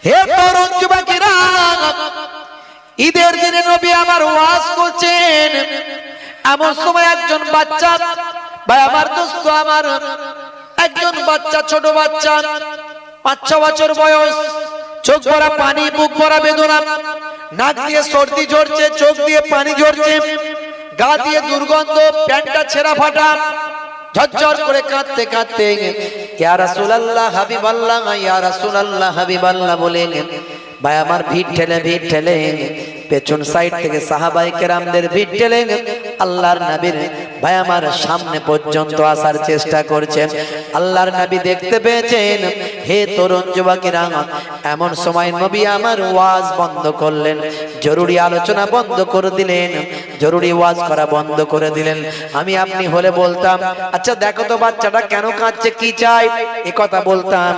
হে তরুণ যুবকেরা, ঈদের দিনে নবী আমার ওয়াজ করছেন। এমন সময় একজন বাচ্চা, ভাই আমার দোস্ত আমার, একজন বাচ্চা, ছোট বাচ্চা, 5-6 বছর বয়স, চোখ ভরা পানি, বুক ভরা বেদনা, নাক দিয়ে সর্দি ঝরছে, চোখ দিয়ে পানি ঝরছে, গা দিয়ে দুর্গন্ধ, প্যান্টটা ছেঁড়া ফাটা, ঝরঝর করে কাঁদতে কাঁদতে ইয়া রাসূলুল্লাহ হাবিবাল্লাহ, ইয়া রাসূলুল্লাহ হাবিবাল্লাহ বলেন। ভাই আমার ভিড় ঠেলে পেছন সাইড থেকে সাহাবায়ে কেরামদের ভিড় ঠেলে আল্লাহর নবীর ভাই আমার সামনে পর্যন্ত আসার চেষ্টা করছেন। আল্লাহর নবী দেখতে পেয়েছেন। হে তরুণ যুবকেরা, এমন সময় নবী আমার ওয়াজ বন্ধ করলেন, জরুরি আলোচনা বন্ধ করে দিলেন, জরুরি ওয়াজ করা বন্ধ করে দিলেন। আমি আপনি হলে বলতাম, আচ্ছা দেখো তো বাচ্চাটা কেন কাঁদছে, কি চাই, এই কথা বলতাম।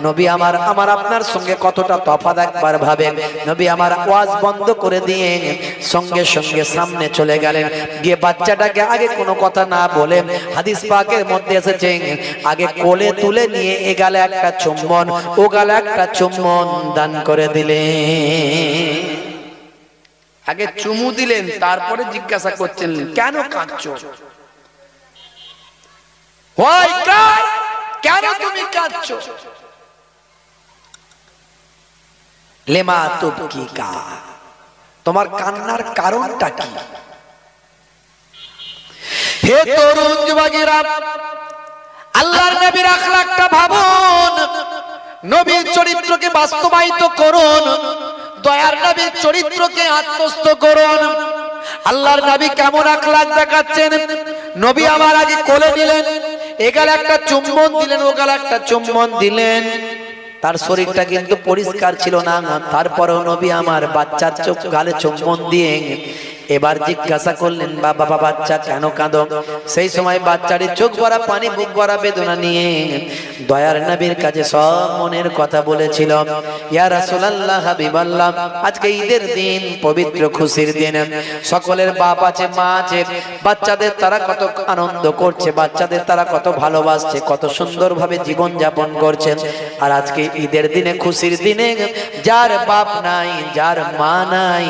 নবী আমার আপনার সঙ্গে কতটা তফাৎ একবার ভাবেন। নবী আমার ওয়াজ বন্ধ করে দিয়ে সঙ্গে সঙ্গে সামনে চলে গেলেন, গিয়ে বাচ্চাটাকে আগে কোনো কথা না বলে, হাদিস পাকের মধ্যে এসেছে, আগে কোলে তুলে নিয়ে এ গালে একটা চুম্বন, ও গালে একটা চুম্বন দান করে দিলেন। আগে চুমু দিলেন, তারপরে জিজ্ঞাসা করছেন কেন কাঁদছো, কেন তুমি কাঁদছো, লেমা তুবকিকা, তোমার কান্নার কারণটা কি? হে তরুণ যুবকেরা, আল্লাহর নবীর আখলাকটা ভাবুন, নবীর চরিত্রকে বাস্তবায়িত করুন, দয়ার নবীর চরিত্রকে আত্মস্থ করুন। আল্লাহর নবী কেমন আখলাক দেখাচ্ছেন। নবী আমার আগে কোলে নিলেন, এগালে একটা চুম্বন দিলেন, ওগালে একটা চুম্বন দিলেন। তার শরীরটা কিন্তু পরিষ্কার ছিল না, তারপরেও নবী আমার বাচ্চার চোখ গালে চুম্বন দিয়ে এবার জিজ্ঞাসা করলেন, বাবা বাচ্চা কেন কাঁদো? সেই সময় বাচ্চাটির চোখ ভরা পানি, বুক ভরা বেদনা নিয়ে দয়ার নবীর কাছে সব মনের কথা বলেছিল। ইয়া রাসূলুল্লাহ হাবিবাল্লাহ, আজকে ঈদের দিন, পবিত্র খুশির দিন, সকলের বাপ আছে, মা আছে, বাচ্চাদের তারা কত আনন্দ করছে, বাচ্চাদের তারা কত ভালোবাসছে, কত সুন্দরভাবে জীবন যাপন করছেন। আর আজকে ঈদের দিনে, খুশির দিনে, যার বাপ নাই, যার মা নাই,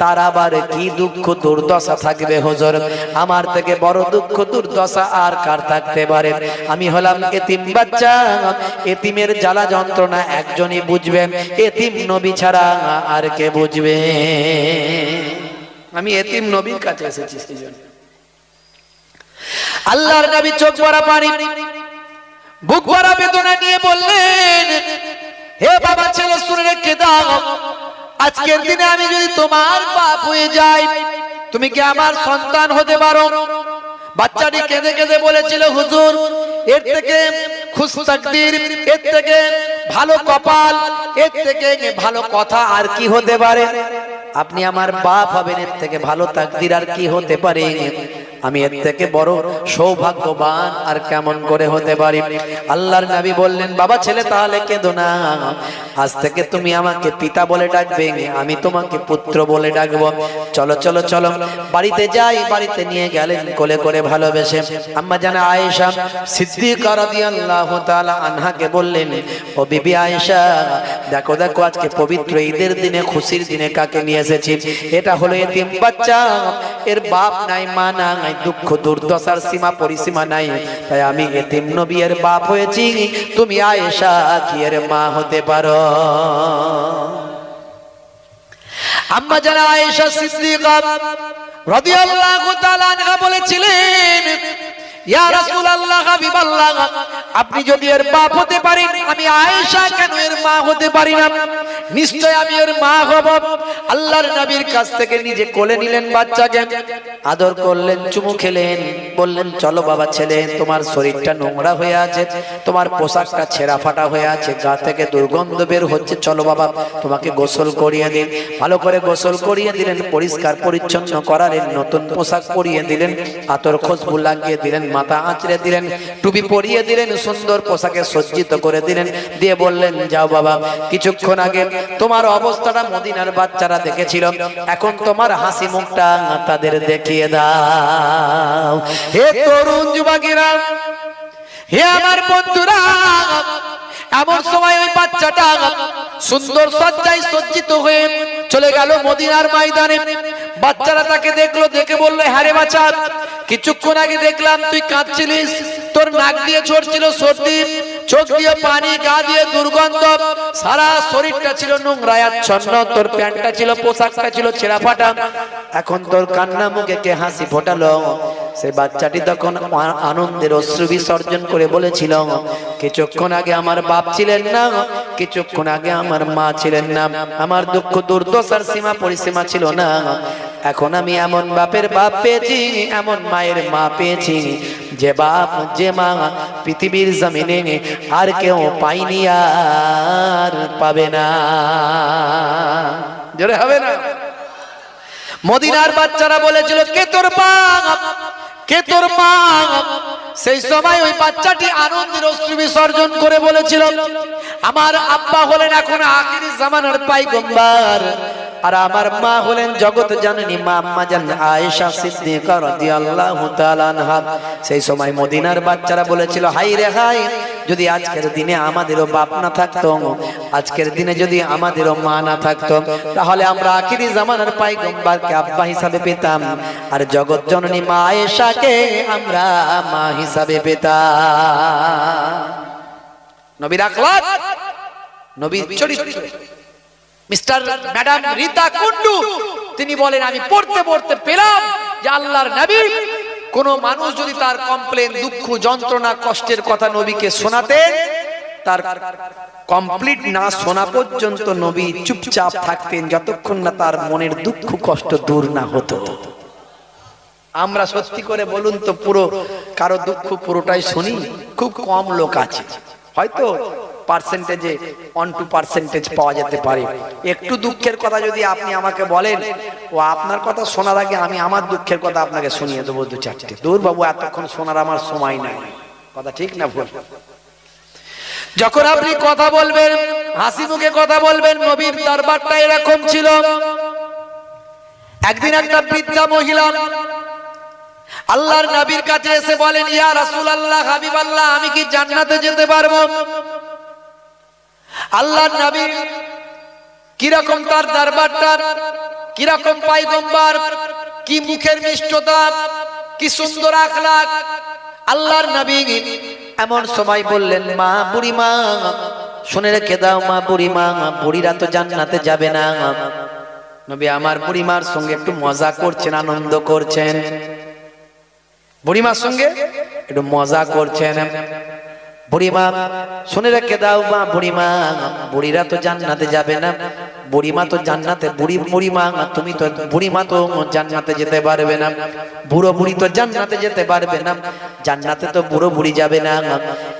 তার আবার কি দুঃখ দুর্দশা থাকবে হুজুর। আমার থেকে বড় দুঃখ দুর্দশা আর কার থাকতে পারে? আমি হলাম এতিম বাচ্চা, এতিমের জ্বালা যন্ত্রণা একজনই বুঝবে, এতিম নবী ছাড়া আর কে বুঝবে? আমি এতিম নবীর কাছে এসেছি সেজন্য। আল্লাহর নবী চোখ ভরা পানি, বুক ভরা বেদনা নিয়ে বললেন, হে বাবা ছেলে শুনে রেখে দাও, আজকের দিনে আমি যদি তোমার বাপ হয়ে যাই, তুমি কি আমার সন্তান হতে পারো? বাচ্চাটি কেঁদে কেঁদে বলেছিল, হুজুর, এর থেকে খুশ তাকদীর, এর থেকে ভালো কপাল, এর থেকে ভালো কথা আর কি হতে পারে? আপনি আমার বাপ হবেন, এর থেকে ভালো তাকদীর আর কি হতে পারে? আমি এর থেকে বড় সৌভাগ্যবান আর কেমন করে হতে পারি? আল্লাহর নবী বললেন, বাবা ছেলে তাহলে কেঁদো না, আজ থেকে তুমি আমাকে পিতা বলে ডাকবে, আমি তোমাকে পুত্র বলে ডাকবো। চলো চলো চলো বাড়িতে যাই। বাড়িতে নিয়ে গেলেন কোলে করে ভালোবেসে। আম্মা জানা আয়েশা সিদ্দিকা রাদিয়াল্লাহু তাআলা আনহাকে বললেন, ও বিবি আয়েশা, দেখো দেখো আজকে পবিত্র ঈদের দিনে, খুশির দিনে কাকে নিয়ে এসেছি। এটা হলো এতিম বাচ্চা, এর বাপ নাই, মা নাই, দুঃখ দুর্দশার সীমা পরিসীমা নাই, তাই আমি এতিম নবী এর বাপ হয়েছি। তুমি আয়েশা কি এর মা হতে পারো? আম্মা জানা আয়েশা সিদ্দিকা রাদিয়াল্লাহু তাআলা আনহা বলেছিলেন, ইয়া রাসূলুল্লাহ হাবিবাল্লাহ, আপনি যদি এর বাপ হতে পারেন, আমি আয়েশা কেন এর মা হতে পারি না? নিশ্চয় আমি এর মা হব। আল্লাহর নবীর কাছ থেকে নিজে কোলে নিলেন বাচ্চাকে, আদর করলেন, চুমু খেলেন, বললেন, চলো বাবা ছেলে, তোমার শরীরটা নোংরা হয়ে আছে, তোমার পোশাকটা ছেঁড়া ফাটা হয়ে আছে, গা থেকে দুর্গন্ধ বের হচ্ছে, চলো বাবা তোমাকে গোসল করিয়ে দিন। ভালো করে গোসল করিয়ে দিলেন, পরিষ্কার পরিচ্ছন্ন করালেন, নতুন পোশাক পরিয়ে দিলেন, আতর খুশবু লাগিয়ে দিলেন, মাথা আঁচড়ে দিলেন, টুপি পরিয়ে দিলেন, সুন্দর পোশাকে সজ্জিত করে দিলেন, দিয়ে বললেন, যাও বাবা, কিছুক্ষণ আগে তোমার অবস্থাটা মদিনার বাচ্চারা দেখেছিল, এখন তোমার হাসি মুখটা তাদের দেখিয়ে দাও। হে তরুণ যুবকেরা, হে আমার বন্ধুরা, এমন সময় ওই বাচ্চাটা সুন্দর সজ্জায় সজ্জিত হয়ে চলে গেল মদিনার ময়দানে। বাচ্চারা তাকে দেখলো, দেখে বললো, হ্যাঁ রে বাচ্চা, কিছুক্ষণ আগে দেখলাম তুই কাঁদছিলিস, তোর নাক দিয়ে ঝরছিল সর্দি, চোখ দিয়ে পানি, গা দিয়ে দুর্গন্ধ, সারা শরীরটা ছিল নোংরায় আচ্ছন্ন, তোর প্যান্টটা ছিল, পোশাকটা ছিল ছেঁড়া ফাটা, এখন তোর কান্না মুখে কে হাসি ফোটালো? সেই বাচ্চাটি তখন আনন্দের অশ্রু বিসর্জন করে বলেছিল, কিছুক্ষণ আগে আমার বাপ ছিলেন না, কিছুক্ষণ আগে আমার মা ছিলেন না, আমার দুঃখ দুর্দশার সীমা পরিসীমা ছিল না, এখন আমি এমন বাপের বাপ পেয়েছি, এমন মায়ের মা পেয়েছি, যে বাপ যে মা পৃথিবীর জমিনে আর কেউ পাইনি, আর পাবে না। জোরে হবে না? মদিনার বাচ্চারা বলেছিল, কে তোর বাপ, কে তোর মা? সেই সময় ওই বাচ্চাটি আনন্দের অশ্রু বিসর্জন করে বলেছিল, আমার আব্বা হলেন এখন আখিরি জামানার পয়গম্বর, আর আমার মা হলেন জগৎ জননী মা আম্মা জান আয়েশা সিদ্দিকা রাদিয়াল্লাহু তাআলা আনহা। সেই সময় মদিনার বাচ্চারা বলেছিল, হাই রে হাই, যদি আজকের দিনে আমাদেরও বাপ না থাকতো, আজকের দিনে যদি আমাদেরও মা না থাকতো, তাহলে আমরা আখিরি জামানার পয়গম্বরকে আব্বা হিসাবে পেতাম, আর জগৎ জননী মা আয়েশাকে আমরা মা হিসাবে পেতাম। নবীর আখলাক, নবীর চরিত্র। মিস্টার ম্যাডাম রীতা কুন্ডু তিনি বলেন, আমি পড়তে পড়তে পেলাম যে আল্লাহর নবী, কোন মানুষ যদি তার কমপ্লেন, দুঃখ, যন্ত্রণা, কষ্টের কথা নবীকে শোনাতেন, তার কমপ্লিট না শোনা পর্যন্ত নবী চুপচাপ থাকতেন, যতক্ষণ না তার মনের দুঃখ কষ্ট দূর না হতো। আমরা সত্যি করে বলুন তো, পুরো কারো দুঃখ পুরোটাই শুনি? খুব কম লোক আছে, হয়তো পার্সেন্টেজে 1-2% পাওয়া যেতে পারে। একটু দুঃখের কথা যদি আপনি আমাকে বলেন, ও আপনার কথা শোনার আগে আমি আমার দুঃখের কথা আপনাকে শুনিয়ে দেবো 2-4টে। দূর বাবু, এতক্ষণ শোনার আমার সময় নাই। কথা ঠিক না ভুল? যখন আপনি কথা বলবেন, হাসি মুখে কথা বলবেন। নবীর দরবারটা এরকম ছিল। একদিন একটা বৃদ্ধা মহিলা আল্লাহর নবীর কাছে এসে বলেন, ইয়া রাসূলুল্লাহ, হাবিবাল্লাহ, আমি কি জান্নাতে যেতে পারবো? আল্লাহর নবী কিরকম তার দরবারটা, কিরকম পয়গম্বর, কি মুখের মিষ্টতা, কি সুন্দর আখলাক। আল্লাহর নবী এমন সময় বললেন, মা, বুড়ি মা, শুনে রেখে দাও মা, বুড়ি মা, বুড়িরা তো জান্নাতে যাবে না। নবী আমার বুড়িমার সঙ্গে একটু মজা করছেন, আনন্দ করছেন, বুড়িমার সঙ্গে একটু মজা করছেন। বুড়িমা, শুনে রেখে দাও মা, বুড়িমা, বুড়িরা তো জান্নাতে যাবে না, বুড়িমা তো জান্নাতে, বুড়িমা তুমি তো, বুড়িমা তো জান্নাতে যেতে পারবে না, বুড়ো বুড়ি তো জান্নাতে যেতে পারবে না, জান্নাতে তো বুড়ো বুড়ি যাবে না।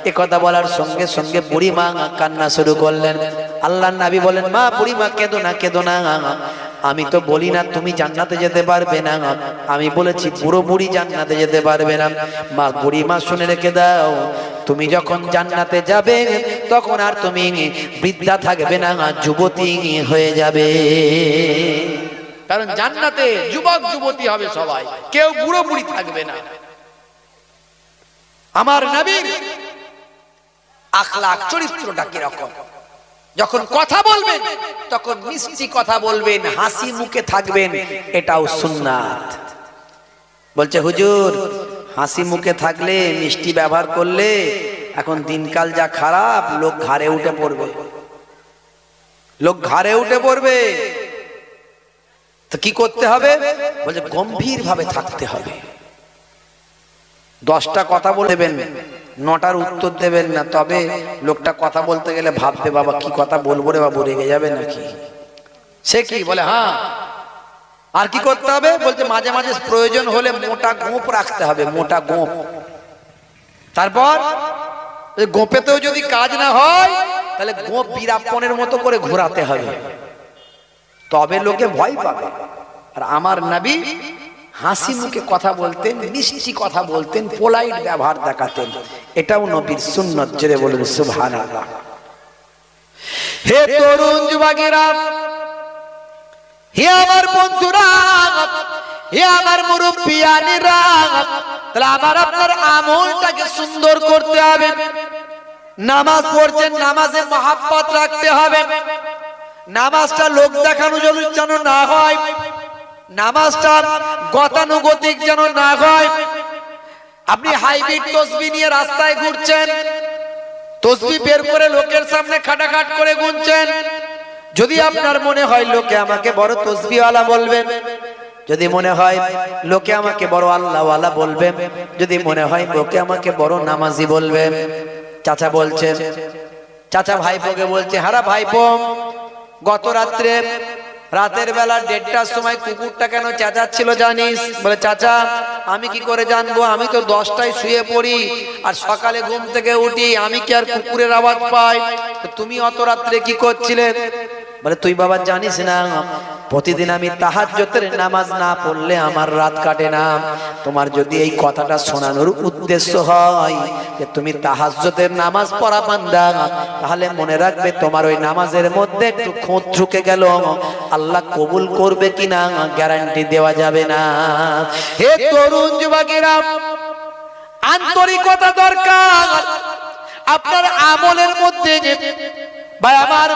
এ কথা বলার সঙ্গে সঙ্গে বুড়িমা কান্না শুরু করলেন। আল্লাহর নবী বলেন, মা, বুড়িমা কেঁদো না, কেঁদো না, আমি তো বলি না তুমি জান্নাতে যেতে পারবে না, আমি বলেছি বুড়ো বুড়ি জান্নাতে যেতে পারবে না। মা, বুড়িমা শুনে রেখে দাও, তুমি যখন জান্নাতে যাবে তখন আর তুমি বৃদ্ধা থাকবে না, যুবতী হয়ে যাবে। কারণ জান্নাতে যুবক যুবতী হবে সবাই, কেউ বুড়ো বুড়ি থাকবে না। আমার নবীর আখলাক, চরিত্রটা কিরকম? যখন কথা বলবেন তখন মিষ্টি কথা বলবেন, হাসি মুখে থাকবেন, এটাও সুন্নাত। বলছে হুজুর, হাসি মুখে থাকলে, মিষ্টি ব্যবহার করলে এখন দিনকাল যা খারাপ, লোক ঘাড়ে উঠে পড়বে, লোক ঘাড়ে উঠে পড়বে। তো কি করতে হবে? বলছে গম্ভীর ভাবে থাকতে হবে। 10টা কথা বলবেন, 9টার উত্তর দেবেন না, তবে লোকটা কথা বলতে গেলে ভাববে, বাবা কি কথা বলবো রে বাবু, রেগে যাবে নাকি? সে কি বলে, হ্যাঁ। আর কি করতে হবে? বলছে মাঝে মাঝে প্রয়োজন হলে মোটা গোঁপ রাখতে হবে, মোটা গোঁপ। তারপর গোঁপেতেও যদি কাজ না হয়, তাহলে গোঁপ বীরাপ্পনের মতো করে ঘোরাতে হবে, তবে লোকে ভয় পাবে। আর আমার নবী হাসি মুখে কথা বলতেন, মিষ্টি কথা বলতেন, পোলাইট ব্যবহার দেখাতেন, এটাও নবীর সুন্নাত। জোরে বলুন সুবহানাল্লাহ। হে তরুণ যুবকেরা, হে আমার বন্ধুরা, হে আমার মুরব্বিয়ানেরা, তাহলে আমার আপনার আমলটাকে সুন্দর করতে হবে। নামাজ পড়ছেন, নামাজে মহাব্বত রাখতে হবে। নামাজটা লোক দেখানো যেন না হয়, নামাজটা গতানুগতিক যেন না হয়। আপনি হাইব্রিড তসবিহ নিয়ে রাস্তায় ঘুরছেন, তসবিহ বের করে লোকের সামনে খাটাখাট করে গুনছেন। যদি আপনার মনে হয় লোকে আমাকে বড় তসবিহওয়ালা বলবেন, যদি মনে হয় লোকে আমাকে বড় আল্লাহওয়ালা বলবেন, যদি মনে হয় লোকে আমাকে বড় নামাজি বলবেন, চাচা বলছেন, চাচা ভাইপোকে বলছে, হারা ভাইপো, গত রাতের বেলা 1:30টার সময় কুকুরটা কেন চেঁচাচ্ছিল জানিস? বলে, চাচা আমি কি করে জানবো, আমি তো 10টায় শুয়ে পড়ি আর সকালে ঘুম থেকে উঠি, আমি কি আর কুকুরের আওয়াজ পাই? তুমি অত রাত্রে কি করছিলে? বলে, তুই বাবা জানিস না, প্রতিদিন আমি তাহাজ্জুদের নামাজ না পড়লে আমার রাত কাটে না। তোমার যদি এই কথাটা শোনানোর উদ্দেশ্য হয় যে তুমি তাহাজ্জুদের নামাজ পড়া বান্দা, তাহলে মনে রাখবে তোমার ওই নামাজের মধ্যে একটু খুঁত ঢুকে গেল, আল্লাহ কবুল করবে কিনা গ্যারান্টি দেওয়া যাবে না। হে তরুণ যুবকেরা, আন্তরিকতা দরকার আপনার আমলের মধ্যে। ভাই আমার,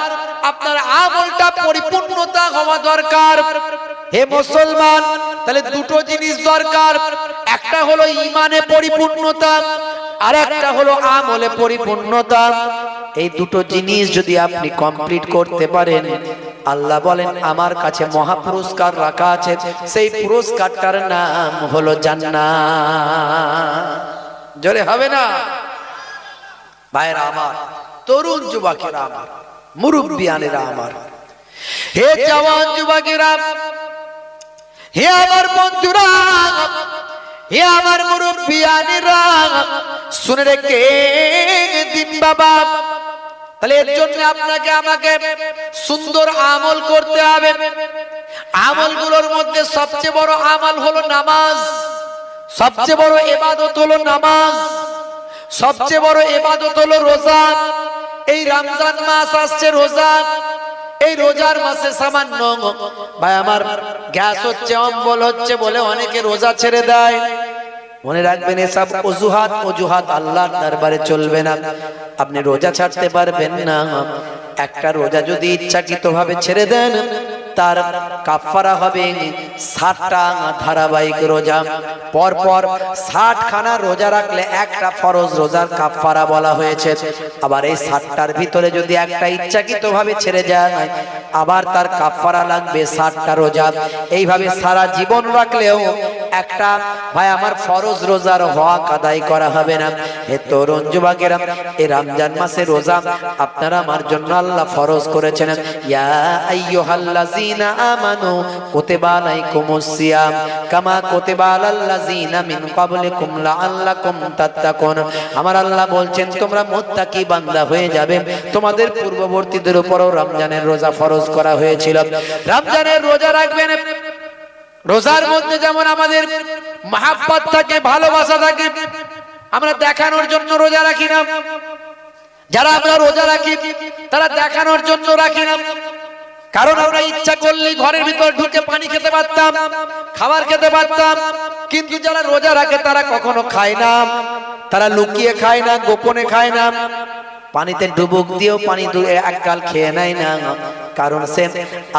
আপনার আমলটা পরিপূর্ণতা হওয়া দরকার। হে মুসলমান, তাহলে দুটো জিনিস দরকার, একটা হলো ঈমানে পরিপূর্ণতা, আর একটা হলো আমলে পরিপূর্ণতা। এই দুটো জিনিস যদি আপনি কমপ্লিট করতে পারেন, আল্লাহ বলেন আমার কাছে মহা পুরস্কার রাখা আছে, সেই পুরস্কারটার নাম হলো জান্নাত। জোরে হবে না? ভাইরা আমার, তরুণ যুবকেরা আমার, মুরব্বিয়ানেরা আমার, হে জওয়ান যুবকেরা, হে আমার বন্ধুরা, হে আমার মুরব্বিয়ানেরা, শুনে রেখে দিন বাবা। তাহলে এর জন্য আপনাকে আমাকে সুন্দর আমল করতে হবে। আমলগুলোর মধ্যে সবচেয়ে বড় আমল হলো নামাজ, সবচেয়ে বড় ইবাদত হলো নামাজ, সবচেয়ে বড় ইবাদত হলো রোজা। এই রমজান মাস আসছে, রোজা, এই রোজার মাসে সামান্য ভাই আমার গ্যাস হচ্ছে, অম্বল হচ্ছে বলে অনেকে রোজা ছেড়ে দেয়। মনে রাখবেন, এসব অজুহাত আল্লাহর দরবারে চলবে না। আপনি রোজা ছাড়তে পারবেন না। একটা রোজা যদি ইচ্ছাকৃতভাবে ছেড়ে দেন, তার কাফারা হবে 60টা ধারাবাহিক রোজা। পরপর 60 খানা রোজা রাখলে একটা ফরজ রোজার কাফারা বলা হয়েছে। আবার এই 60টার ভিতরে যদি একটা ইচ্ছাকৃতভাবে ছেড়ে যায়, আবার তার কাফারা লাগবে 60টা রোজা। এইভাবে সারা জীবন রাখলেও একটা ভাই আমার ফরজ রোজার হক আদায় করা হবে না। হে তরুণ যুবকেরা, এই রমজান মাসে রোজা আপনারা আমার জন্য আল্লাহ ফরজ করেছেন। ইয়া আইয়ুহাল্লাযীনা আমানু কুতিবা আলাইকুমুস সিয়াম কামা কুতিবা আলাল্লাযীনা মিন ক্বাবলিকুম লাআল্লাকুম তাত্তাকুন। আমার আল্লাহ বলছেন তোমরা মুত্তাকি বান্দা হয়ে যাবে। তোমাদের পূর্ববর্তীদের উপরও রমজানের রোজা ফরজ করা হয়েছিল। রমজানের রোজা রাখবেন। রোজার মধ্যে যেমন আমাদের মহাব্বত থাকে, ভালোবাসা থাকে, আমরা দেখানোর জন্য রোজা রাখি না। যারা আমরা রোজা রাখি তারা দেখানোর জন্য রাখি না, কারণ আমরা ইচ্ছা করলে ঘরের ভিতর ঢুকে পানি খেতে পারতাম, খাবার খেতে পারতাম। কিন্তু যারা রোজা রাখে তারা কখনো খায় না, তারা লুকিয়ে খায় না, গোপনে খায় না, পানিতে ডুবুক দিয়েও পানি এক গাল খেয়ে নেয় না। কারণ সে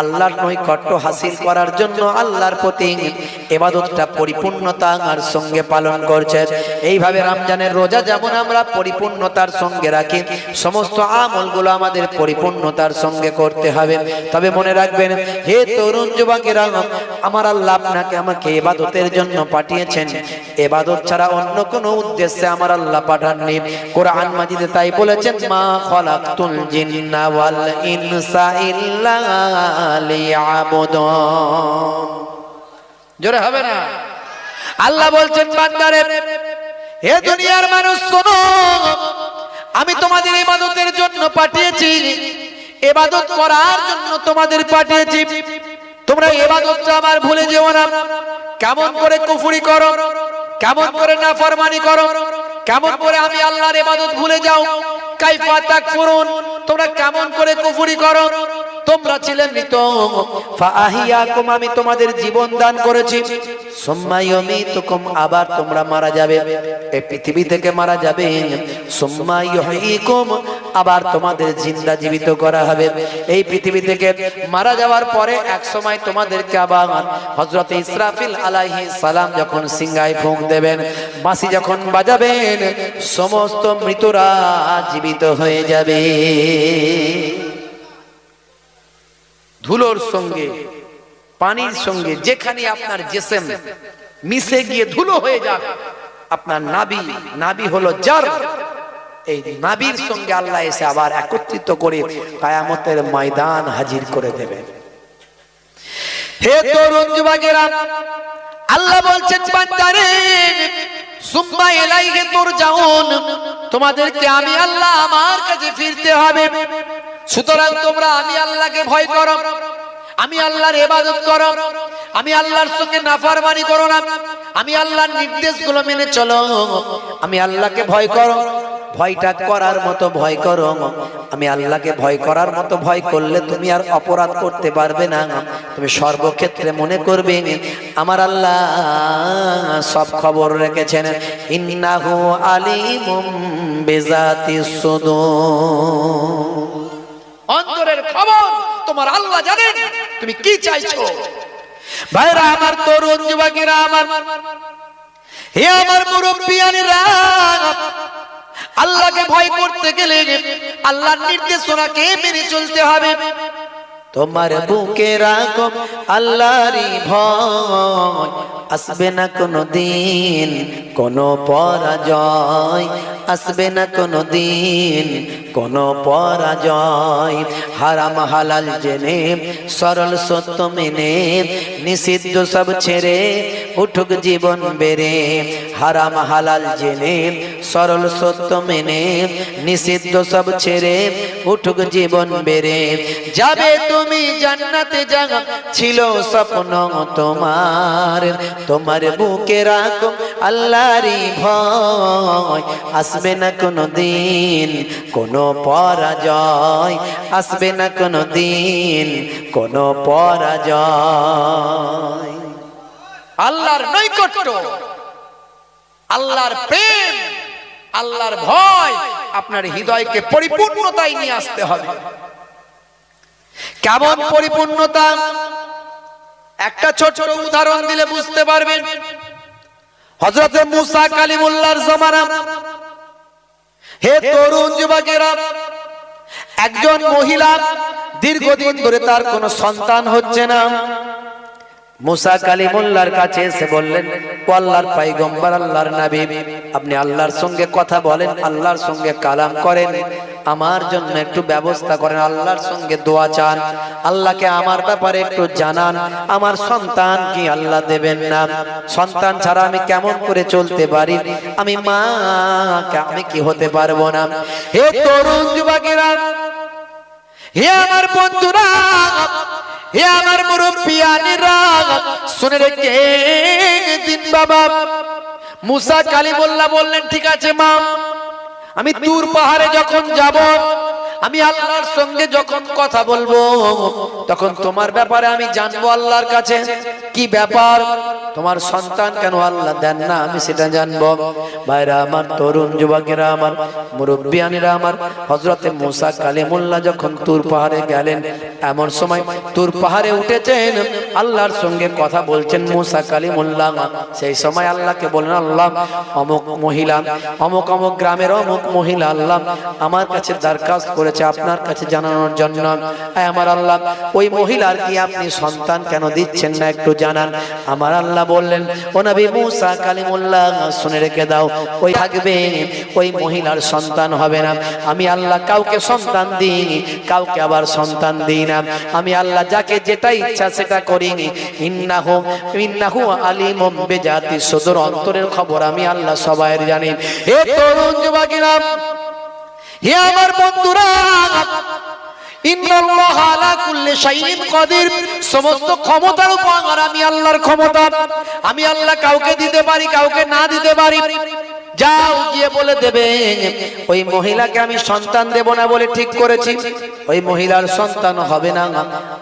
আল্লাহর নৈকট্য হাসিল করার জন্য আল্লাহর প্রতি ইবাদতটা পরিপূর্ণতার সঙ্গে পালন করছে। এইভাবে রমজানের রোজা যেমন আমরা পরিপূর্ণতার সঙ্গে রাখি, সমস্ত আমলগুলো আমাদের পরিপূর্ণতার সঙ্গে করতে হবে। তবে মনে রাখবেন, হে তরুণ যুবকেরা, আমার আল্লাহ আপনাকে আমাকে ইবাদতের জন্য পাঠিয়েছেন। ইবাদত ছাড়া অন্য কোনো উদ্দেশ্যে আমার আল্লাহ পাঠাননি। কোরআন মাজিদে তাই বলেছেন, মা খালাকতুল জিন্না ওয়াল ইনসা ইল্লা লিয়াবুদুন। জোরে হবে না? আল্লাহ বলছেন, বান্দারে, হে দুনিয়ার মানুষ শোনো, আমি তোমাদের ইবাদতের জন্য পাঠিয়েছি, ইবাদত করার জন্য তোমাদের পাঠিয়েছি। তোমরা ইবাদতটা আমার ভুলে যেও না। কেমন করে কুফরি করো, কেমন করে নাফরমানি করো, কেমন করে আমি আল্লাহর ইবাদত ভুলে যাও। কাইফা তাকফুরুন, তোমরা কেমন করে কুফরি করো। তোমরা ছিলে মৃত, ফাআহিয়াকুম আমি তোমাদের জীবন দান করেছি, সুম্মা ইউমীতুকুম আবার তোমরা মারা যাবে, এই পৃথিবী থেকে মারা যাবে, সুম্মা ইউহয়ীকুম আবার তোমাদের জিন্দা জীবিত করা হবে। এই পৃথিবী থেকে মারা যাওয়ার পরে এক সময় তোমাদেরকে আবার হযরত ইসরাফিল আলাইহিস সালাম যখন সিংহায় ফুঁক দেবেন, বাঁশি যখন বাজাবেন, সমস্ত মৃতরা জীবিত হয়ে যাবে। ধুলোর সঙ্গে পানির সঙ্গে যেখানে আপনার জিসম মিশে গিয়ে ধুলো হয়ে যাক, আপনার নাভি হলো জার, এই নাভির সঙ্গে আল্লাহ এসে আবার একত্রিত করে কিয়ামতের ময়দান হাজির করে দেবে। হে তরুণ যুবকেরা, আল্লাহ বলছেন বান্দারে সুম্মা ইলাইহি তুরজাউন, তোমাদেরকে আমি আল্লাহ আমার কাছে ফিরতে হবে। সুতরাং তোমরা আমি আল্লাহকে ভয় করো, আমি আল্লাহর ইবাদত করো, আমি আল্লাহর সঙ্গে নাফরমানি করো না, আমি আল্লাহর নির্দেশগুলো মেনে চলো, আমি আল্লাহকে ভয় করো। ভয়টা করার মতো ভয় করো, আমি আল্লাহকে ভয় করার মতো ভয় করলে তুমি আর অপরাধ করতে পারবে না। তুমি সর্বক্ষেত্রে মনে করবে আমার আল্লাহ সব খবর রেখেছেন, ইন্নাহু আলিমুম বিজাতিস সুদূর, অন্তরের খবর তোমার আল্লাহ জানেন তুমি কি চাইছো। ভাইরা আমার, তরুণ যুবকেরা আমার, হে আমার মুরব্বিয়ানেরা, আল্লাহকে ভয় করতে গেলে আল্লাহর নির্দেশনাকে মেনে চলতে হবে। তোমার বুকে রাখো আল্লাহরই ভয়, আসবে না কোনো দিন কোনো পরাজয়, আসবে না কোনো দিন কোনো পরাজয়। হারাম হালাল জেনে সরল সত্য মেনে নিষিদ্ধ সব ছেড়ে উঠুক জীবন বেড়ে। হারাম হালাল জেনে সরল সত্য মেনে নিষিদ্ধ সব ছেড়ে উঠুক জীবন বেড়ে। যাবে তুমি জান্নাতে, জাগা ছিল স্বপ্ন তোমার, তোমার বুকে রাখো আল্লাহরই ভয়, আসবে না কোনো দিন কোনো পরাজয়, আসবে না কোনো দিন কোনো পরাজয়। আল্লাহর নৈকট্য, আল্লাহর প্রেম, আল্লাহর ভয় আপনার হৃদয়কে পরিপূর্ণতায় নিয়ে আসতে হবে। কেমন পরিপূর্ণতা? একটা ছোট উদাহরণ দিলে বুঝতে পারবেন। হযরত মুসা কালিমুল্লাহর জামানা। হে তরুণ যুবকেরা, একজন মহিলা দীর্ঘদিন ধরে তার কোনো সন্তান হচ্ছে না। মুসা কালিমুল্লাহর কাছে এসে বললেন, ও আল্লাহর পয়গম্বর, আল্লাহর নবী, আপনি আল্লাহর সঙ্গে কথা বলেন, আল্লাহর সঙ্গে কালাম করেন, আমার জন্য একটু ব্যবস্থা করেন, আল্লাহর সঙ্গে দোয়া চান, আল্লাহকে আমার ব্যাপারে একটু জানান, আমার সন্তান কি আল্লাহ দেবেন না? সন্তান ছাড়া আমি কেমন করে চলতে পারি? আমি মা, আমি কি হতে পারবো না? হে তরুণ যুবকেরা, হে আমার বন্ধুরা, হে আমার মুরব্বিয়ানেরা, শুনে রেখে দিন বাবা। মুসা কালিমুল্লাহ বললেন, ঠিক আছে মা, আমি তুর পাহাড়ে যখন যাব, আমি আল্লাহর সঙ্গে যখন কথা বলবো, তখন তোমার ব্যাপারে আমি জানবো আল্লাহর কাছে। কি ব্যাপার? তোমার সন্তান কেন আল্লাহ দেন না, আমি সেটা জানবো। ভাইরা আমার, তরুণ যুবকেরা আমার, মুরব্বিয়ানেরা আমার, হযরতে মুসা কালিমুল্লাহ যখন তুর পাহাড়ে গেলেন, এমন সময় তুর পাহাড়ে উঠেছেন, আল্লাহর সঙ্গে কথা বলছেন মুসা কালিমুল্লাহ। সেই সময় আল্লাহকে বলেন, আল্লাহ, অমুক মহিলা, অমুক অমুক গ্রামের অমুক মহিলা আল্লাহ আমার কাছে দরখাস্ত করেছে আপনার কাছে জানানোর জন্য। আমার আল্লাহ, ওই মহিলার কি আপনি সন্তান কেন দিচ্ছেন না, একটু জানান। আমার আল্লাহ বললেন, ও নবী মুসা কালিমুল্লাহ, শুনে রেখে দাও, ওই থাকবে, ওই মহিলার সন্তান হবে না। আমি আল্লাহ কাউকে সন্তান দিইনি, কাউকে আবার সন্তান দিই না। আমি আল্লাহ যাকে যেটা ইচ্ছা সেটা করিনি। ইন্নাহু আলিমুম বিজাতিস সুদূর, অন্তরের খবর আমি আল্লাহ সবাইয়ের জানি। হে তরুণ যুবকেরা, হে আমার বন্ধুরা, ইন্নাল্লাহা আলা কুল্লি শাইইন কাদির, সমস্ত ক্ষমতার উপর আমি আল্লাহর ক্ষমতা। আমি আল্লাহ কাউকে দিতে পারি, কাউকে না দিতে পারি। যাও গিয়ে বলে দেবে ওই মহিলাকে আমি সন্তান দেব না বলে ঠিক করেছি, ওই মহিলার সন্তান হবে না,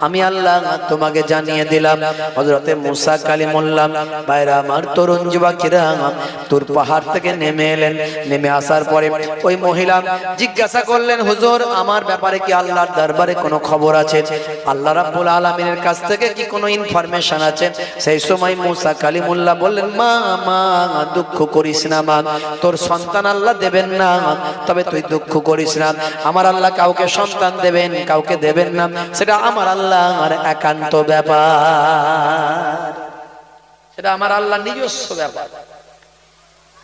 আমি আল্লাহ তোমাকে জানিয়ে দিলাম। হযরতে মুসা কালিমুল্লাহ ভাইরা আমার, তরুণ যুবকেরা তুর পাহাড় থেকে নেমে এলেন। নেমে আসার পরে ওই মহিলা জিজ্ঞাসা করলেন, হুজুর আমার ব্যাপারে কি আল্লাহর দরবারে কোনো খবর আছে? আল্লাহ রাব্বুল আলামিনের কাছ থেকে কি কোনো ইনফরমেশন আছে? সেই সময় মুসা কালিমুল্লাহ বললেন, মা মা দুঃখ করিস না মা, তোর সন্তান আল্লাহ দেবেন না, তবে তুই দুঃখ করিস না। আমার আল্লাহ কাউকে সন্তান দেবেন, কাউকে দেবেন না, সেটা আমার আল্লাহর একান্ত ব্যাপার, সেটা আমার আল্লাহ নিজস্ব ব্যাপার।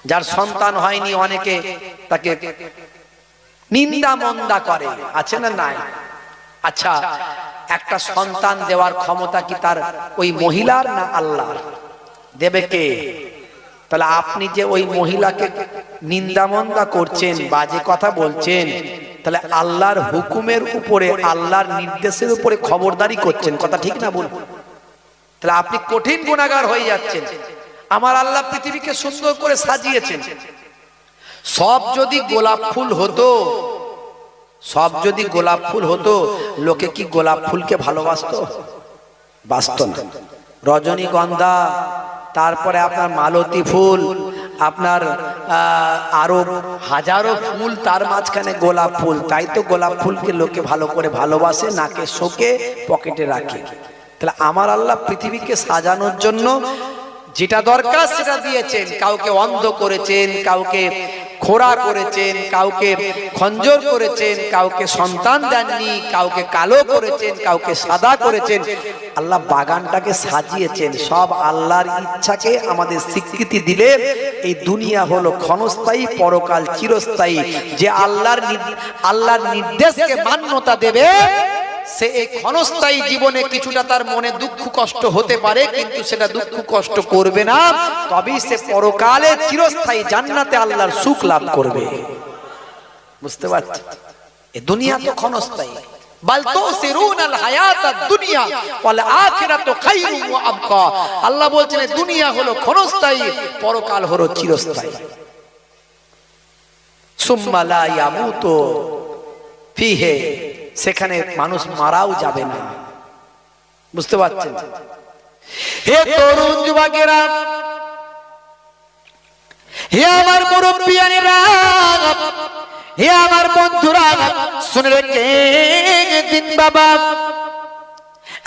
যার সন্তান হয়নি অনেকে তাকে নিন্দা মন্দা করে, আছে না নাই? আচ্ছা, একটা সন্তান দেওয়ার ক্ষমতা কি তার ওই মহিলার না আল্লাহর? দেবে কে? তাহলে আপনি যে ওই মহিলাকে নিন্দামন্দা করছেন, বাজে কথা বলছেন, তাহলে আল্লাহর হুকুমের উপরে, আল্লাহর নির্দেশের উপরে খবরদারি করছেন, কথা ঠিক না বলুন? তাহলে আপনি কঠিন গুনাহগার হয়ে যাচ্ছেন। আমার আল্লাহ পৃথিবীকে সুন্দর করে সাজিয়েছেন। সব যদি গোলাপ ফুল হতো, সব যদি গোলাপ ফুল হতো, লোকে কি গোলাপ ফুলকে ভালোবাসতো? বাসতো না। রজনীগন্ধা, তারপরে আপনার মালতী ফুল, আপনার আরো হাজারো ফুল, তার মাঝখানে গোলাপ ফুল, তাই তো গোলাপ ফুলকে লোকে ভালো করে ভালোবাসে, নাকে শোকে, পকেটে রাখে। তাহলে আমার আল্লাহ পৃথিবীকে সাজানোর জন্য যেটা দরকার সেটা দিয়েছেন। কাউকে অন্ধ করেছেন, কাউকে খোড়া করেছেন, কাউকে খঞ্জর করেছেন, কাউকে সন্তান দেননি, কাউকে কালো করেছেন, কাউকে সাদা করেছেন। আল্লাহ বাগানটাকে সাজিয়েছেন। সব আল্লাহর ইচ্ছাকে আমাদের স্বীকৃতি দিলে এই দুনিয়া হলো ক্ষণস্থায়ী, পরকাল চিরস্থায়ী। যে আল্লাহর নির্দেশকে মান্যতা দেবে, সে এই ক্ষণস্থায়ী জীবনে কিছুটা তার মনে দুঃখ কষ্ট হতে পারে, কিন্তু সেটা দুঃখ কষ্ট করবে না, তবেই সে পরকালে চিরস্থায়ী জান্নাতে আল্লাহর সুখ লাভ করবে। বুঝতে পারছেন? এই দুনিয়া তো ক্ষণস্থায়ী। বাল তুসিরুনাল হায়াতাদ দুনিয়া ওয়াল আখিরাতু খায়রুন ওয়া আবকা। আল্লাহ বলছেন এই দুনিয়া হলো ক্ষণস্থায়ী, পরকাল হলো চিরস্থায়ী। সুম্মা লা ইয়ামুতু ফিহি, সেখানে মানুষ মারাও যাবে না। বুঝতে পারছেন? হে তরুণ যুবকেরা, হে আমার মুরব্বিয়ানেরা, হে আমার বন্ধুরা, শুনে রেখে দিন বাবা।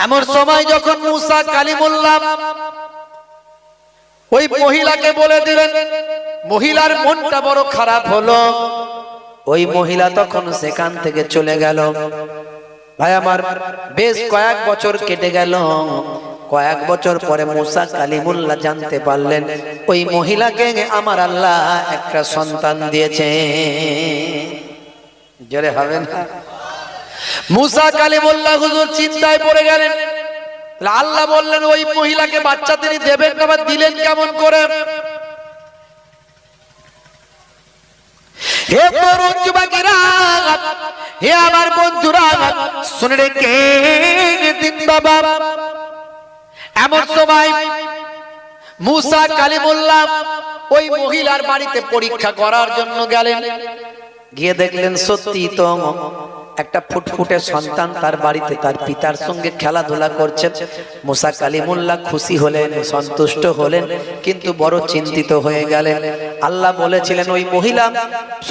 এমন সময় যখন মুসা কালিমুল্লাহ ওই মহিলাকে বলে দিলেন, মহিলার মনটা বড় খারাপ হলো। ওই মহিলা তখন সেখান থেকে চলে গেল। ভাই আমার, বেশ কয়েক বছর কেটে গেল। কয়েক বছর পরে মুসা কালিমুল্লাহ জানতে পারলেন ওই মহিলাকে আমার আল্লাহ একটা সন্তান দিয়েছে। জোরে হবে না? মুসা কালিমুল্লাহ হুজুর চিন্তায় পড়ে গেলেন। আল্লাহ বললেন ওই মহিলাকে বাচ্চা তিনি দেবেন না, দিলেন কেমন করে? হে তরুণ যুবকেরা, হে আমার বন্ধুরা, শুনে রেখে দিন বাবা। এমন সময় মুসা কালিমুল্লাহ ওই মহিলার বাড়িতে পরীক্ষা করার জন্য গেলেন। গিয়ে দেখলেন সত্যি তো একটা ফুটফুটে সন্তান তার বাড়িতে তার পিতার সঙ্গে খেলাধুলা করছে। মুসা কালিমুল্লাহ খুশি হলেন, সন্তুষ্ট হলেন, কিন্তু বড় চিন্তিত হয়ে গেলেন। আল্লাহ বলেছিলেন ওই মহিলা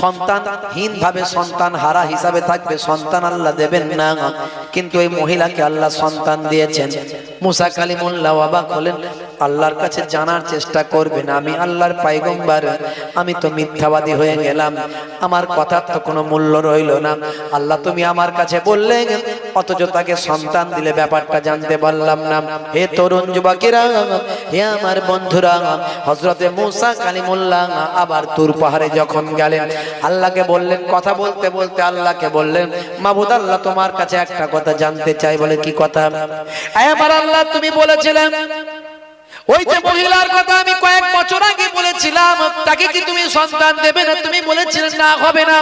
সন্তানহীন ভাবে, সন্তান হারা হিসাবে থাকবে, সন্তান আল্লাহ দেবেন না, কিন্তু ওই মহিলাকে আল্লাহ সন্তান দিয়েছেন। মুসা কালিমুল্লাহ অবাক হলেন। আল্লাহর কাছে জানার চেষ্টা করবেন, আমি আল্লাহর পয়গম্বর, আমি তো মিথ্যাবাদী হয়ে গেলাম, আমার কথার তো কোনো মূল্য রইল না। আল্লাহ তুমি আমার কাছে বললেন, অথচ তাকে সন্তান দিলে ব্যাপারটা জানতে পারলাম না। হে তরুণ যুবকেরা, হে আমার বন্ধুরা, হযরতে মুসা কালিমুল্লাহ আবার তুর পাহাড়ে যখন গেলেন, আল্লাহকে বললেন, কথা বলতে বলতে আল্লাহকে বললেন, মাবুদ আল্লাহ তোমার কাছে একটা কথা জানতে চাই। বলে কি কথা? আমার আল্লাহ তুমি বলেছিলেন ওই যে মহিলার কথা আমি কয়েক বছর আগে বলেছিলাম, তাকে কি তুমি সন্তান দেবে না? তুমি বলেছিলেন না, হবে না।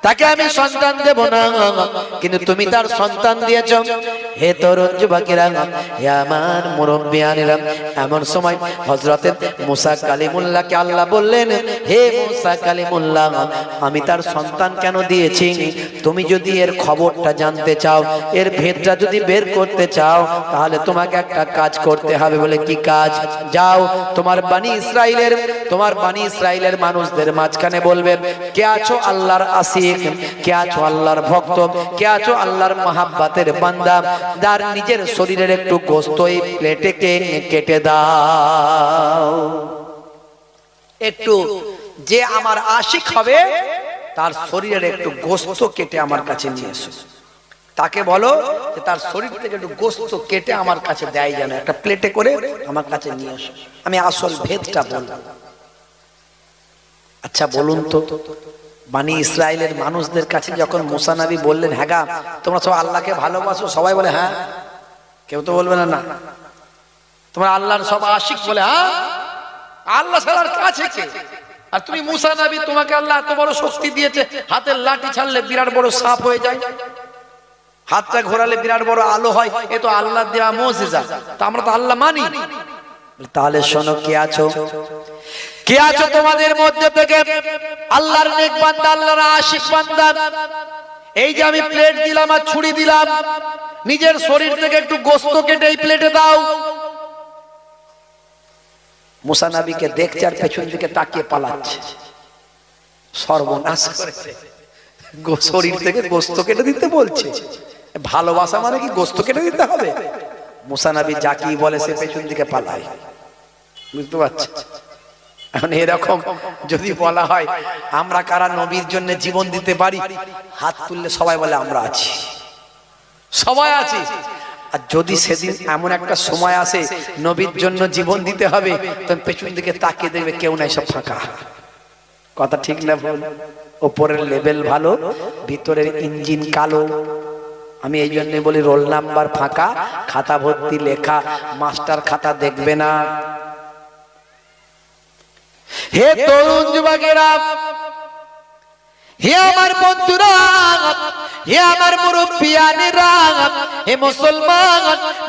তাকে আমি সন্তান দেব না, কিন্তু তুমি তার সন্তান দিয়েছ। হে তরুণ যুবকেরা, হে আমার মুরব্বিয়ানেরা, এমন সময় হযরতে মুসা কালিমুল্লাহকে আল্লাহ বললেন, হে মুসা কালিমুল্লাহ, আমি তার সন্তান কেন দিয়েছি, তুমি যদি এর খবরটা জানতে চাও, এর ভেদটা যদি বের করতে চাও, তাহলে তোমাকে একটা কাজ করতে হবে। বলে কি কাজ? যাও তোমার বানি ইসরাইলের মানুষদের মাঝখানে বলবে, কে আছো আল্লাহর আসিক, কে আছো আল্লাহর ভক্ত, কে আছো আল্লাহর মহাব্বতের বান্দা, যার নিজের শরীরের একটু গোশত এই প্লেটে কেটে দাও। একটু যে আমার আশিক হবে তার শরীরের একটু গোশত কেটে আমার কাছে নিয়ে এসো। তাকে বলো যে তার শরীর থেকে একটু গোশত কেটে আমার কাছে দেয়, যেন একটা প্লেটে করে আমার কাছে নিয়ে এসো, আমি আসল ভেদটা বলবো। আচ্ছা বলুন তো, বানি ইসরাইলের মানুষদের কাছে যখন মুসা নবী বললেন, হ্যাঁ গা তোমরা সব আল্লাহকে ভালোবাসো, সবাই বলে হ্যাঁ, কেউ তো বলবে না না তোমরা আল্লাহর সব আশিক, বলে হ্যাঁ, আল্লাহ ছাড়ার কাছে কে? আর তুমি মুসা নবী, তোমাকে আল্লাহ এত বড় শক্তি দিয়েছে, হাতের লাঠি ছাড়লে বিরাট বড় সাপ হয়ে যায়, হাতটা ঘোরালে বিরাট বড় আলো হয়, এ তো আল্লাহ দেওয়া মুজিজা, তা আমরা তো আল্লাহ মানি। তাহলে শোনো, কে আছো, কে আছো তোমাদের মধ্যে থেকে আল্লাহর নেক বান্দা, আল্লাহর আশিক বান্দা? এই যে আমি প্লেট দিলাম আর ছুরি দিলাম, নিজের শরীর থেকে একটু গোশত কেটে এই প্লেটে দাও। মুসা নবীকে দেখছে আর পেছন দিকে তাকিয়ে পালাচ্ছে, সর্বনাশ করেছে, শরীর থেকে গোশত কেটে দিতে বলছে। ভালোবাসা মানে কি গোশত কেটে দিতে হবে? মুসা নবী যা কি বলে সে পেছন দিকে পালায়, বুঝতে পারছে? এখন এরকম যদি বলা হয় আমরা কারা নবীর জন্য জীবন দিতে পারি, হাত তুললে সবাই বলে আমরা আছি, সবাই আছি। আর যদি সেদিন এমন একটা সময় আসে নবীর জন্য জীবন দিতে হবে, তখন পেছন দিকে তাকিয়ে দেখবে কেউ নাই, সব ফাঁকা। কথা ঠিক না ভুল? ওপরের লেভেল ভালো, ভিতরের ইঞ্জিন কালো। আমি এই জন্য বলি রোল নাম্বার ফাঁকা, খাতা ভর্তি লেখা, মাস্টার খাতা দেখবে না। হে তরুণ যুবকেরা, হে আমার বন্ধুরা, হে আমার মুরব্বিয়ানেরা, হে মুসলমান,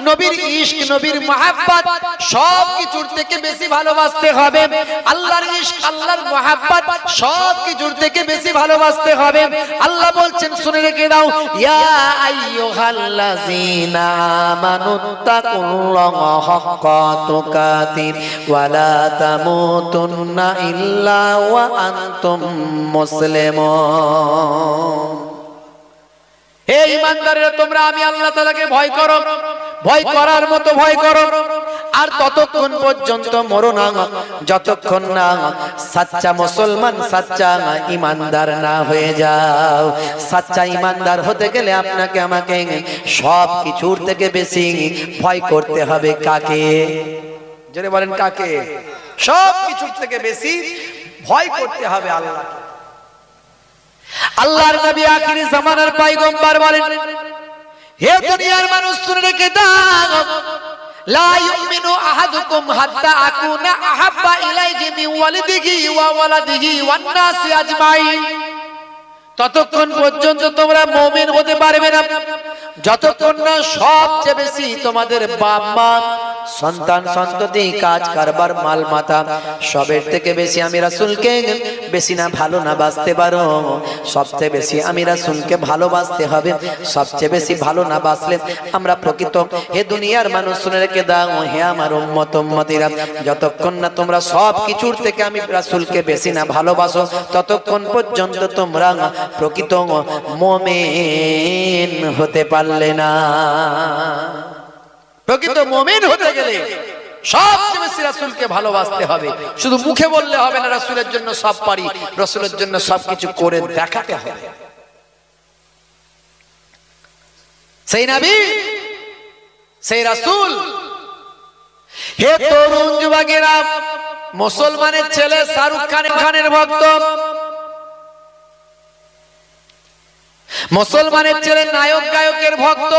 নবীর ইশক, নবীর মহব্বত সব কিছুর থেকে বেশি ভালোবাসতে হবে। আল্লাহর ইশক, আল্লাহর মহব্বত সব কিছুর থেকে বেশি ভালোবাসতে হবে। আল্লাহ বলছেন, শুনে রেখে দাও, ইয়া আইয়ুহাল্লাযীনা আমানুত্তাকুল্লাহা হাক্কা তুকাতিহি ওয়া লা তামুতুন্না ইল্লা ওয়া আনতুম মুসলিমুন। হে ঈমানদারেরা, তোমরা আমি আল্লাহ তাআলাকে ভয় করো, ভয় করার মতো ভয় করো, আর ততক্ষণ পর্যন্ত মরো না যতক্ষণ না সাচ্চা মুসলমান, সাচ্চা ঈমানদার না হয়ে যাও। সাচ্চা ঈমানদার হতে গেলে আপনাকে আমাকে সব কিছুর থেকে বেশি ভয় করতে হবে কাকে? জোরে বলেন কাকে? সব কিছুর থেকে বেশি ভয় করতে হবে আল্লাহকে। আল্লাহর নবী আখিরি জামানার পয়গম্বর বলেন, হে দুনিয়ার মানুষ শুনে রেখে দাও, লা ইউমিনু আহাদুকুম হাত্তা আকুনা আহাব্বা ইলাইহি মিন ওয়ালিদিহি ওয়া ওয়ালাদিহি ওয়ান নাসি আজমাইন। ততক্ষণ পর্যন্ত তোমরা মুমিন হতে পারবে না যতক্ষণ না সবচেয়ে বেশি তোমাদের বাপ মা, সন্তান সন্ততি, কাজ কারবার, মাল মাতা সবের থেকে বেশি আমি রাসূলকে বেশি না ভালো না বাসতে পারো। সবচেয়ে বেশি আমি রাসূলকে ভালোবাসতে হবে। সবচেয়ে বেশি ভালো না বাসলে আমরা প্রকৃত, হে দুনিয়ার মানুষ শুনে রেখে দাও, হে আমার উম্মত উম্মতিরা, যতক্ষণ না তোমরা সব কিছুর থেকে আমি রাসূলকে বেশি না ভালোবাসো, ততক্ষণ পর্যন্ত তোমরা প্রকৃত মুমিন হতে পারলে না। প্রকৃত মুমিন হতে গেলে সবচেয়ে বেশি রাসূলকে ভালোবাসতে হবে। শুধু মুখে বললে হবে না রাসূলের জন্য সব পারি, রাসূলের জন্য সবকিছু করে দেখাতে হবে। সেই নবী, সেই রাসূল। হে তরুণ যুবকেরা, মুসলমানের ছেলে শাহরুখ খানের ভক্ত, মুসলমানের ছেলে নায়ক গায়কের ভক্ত।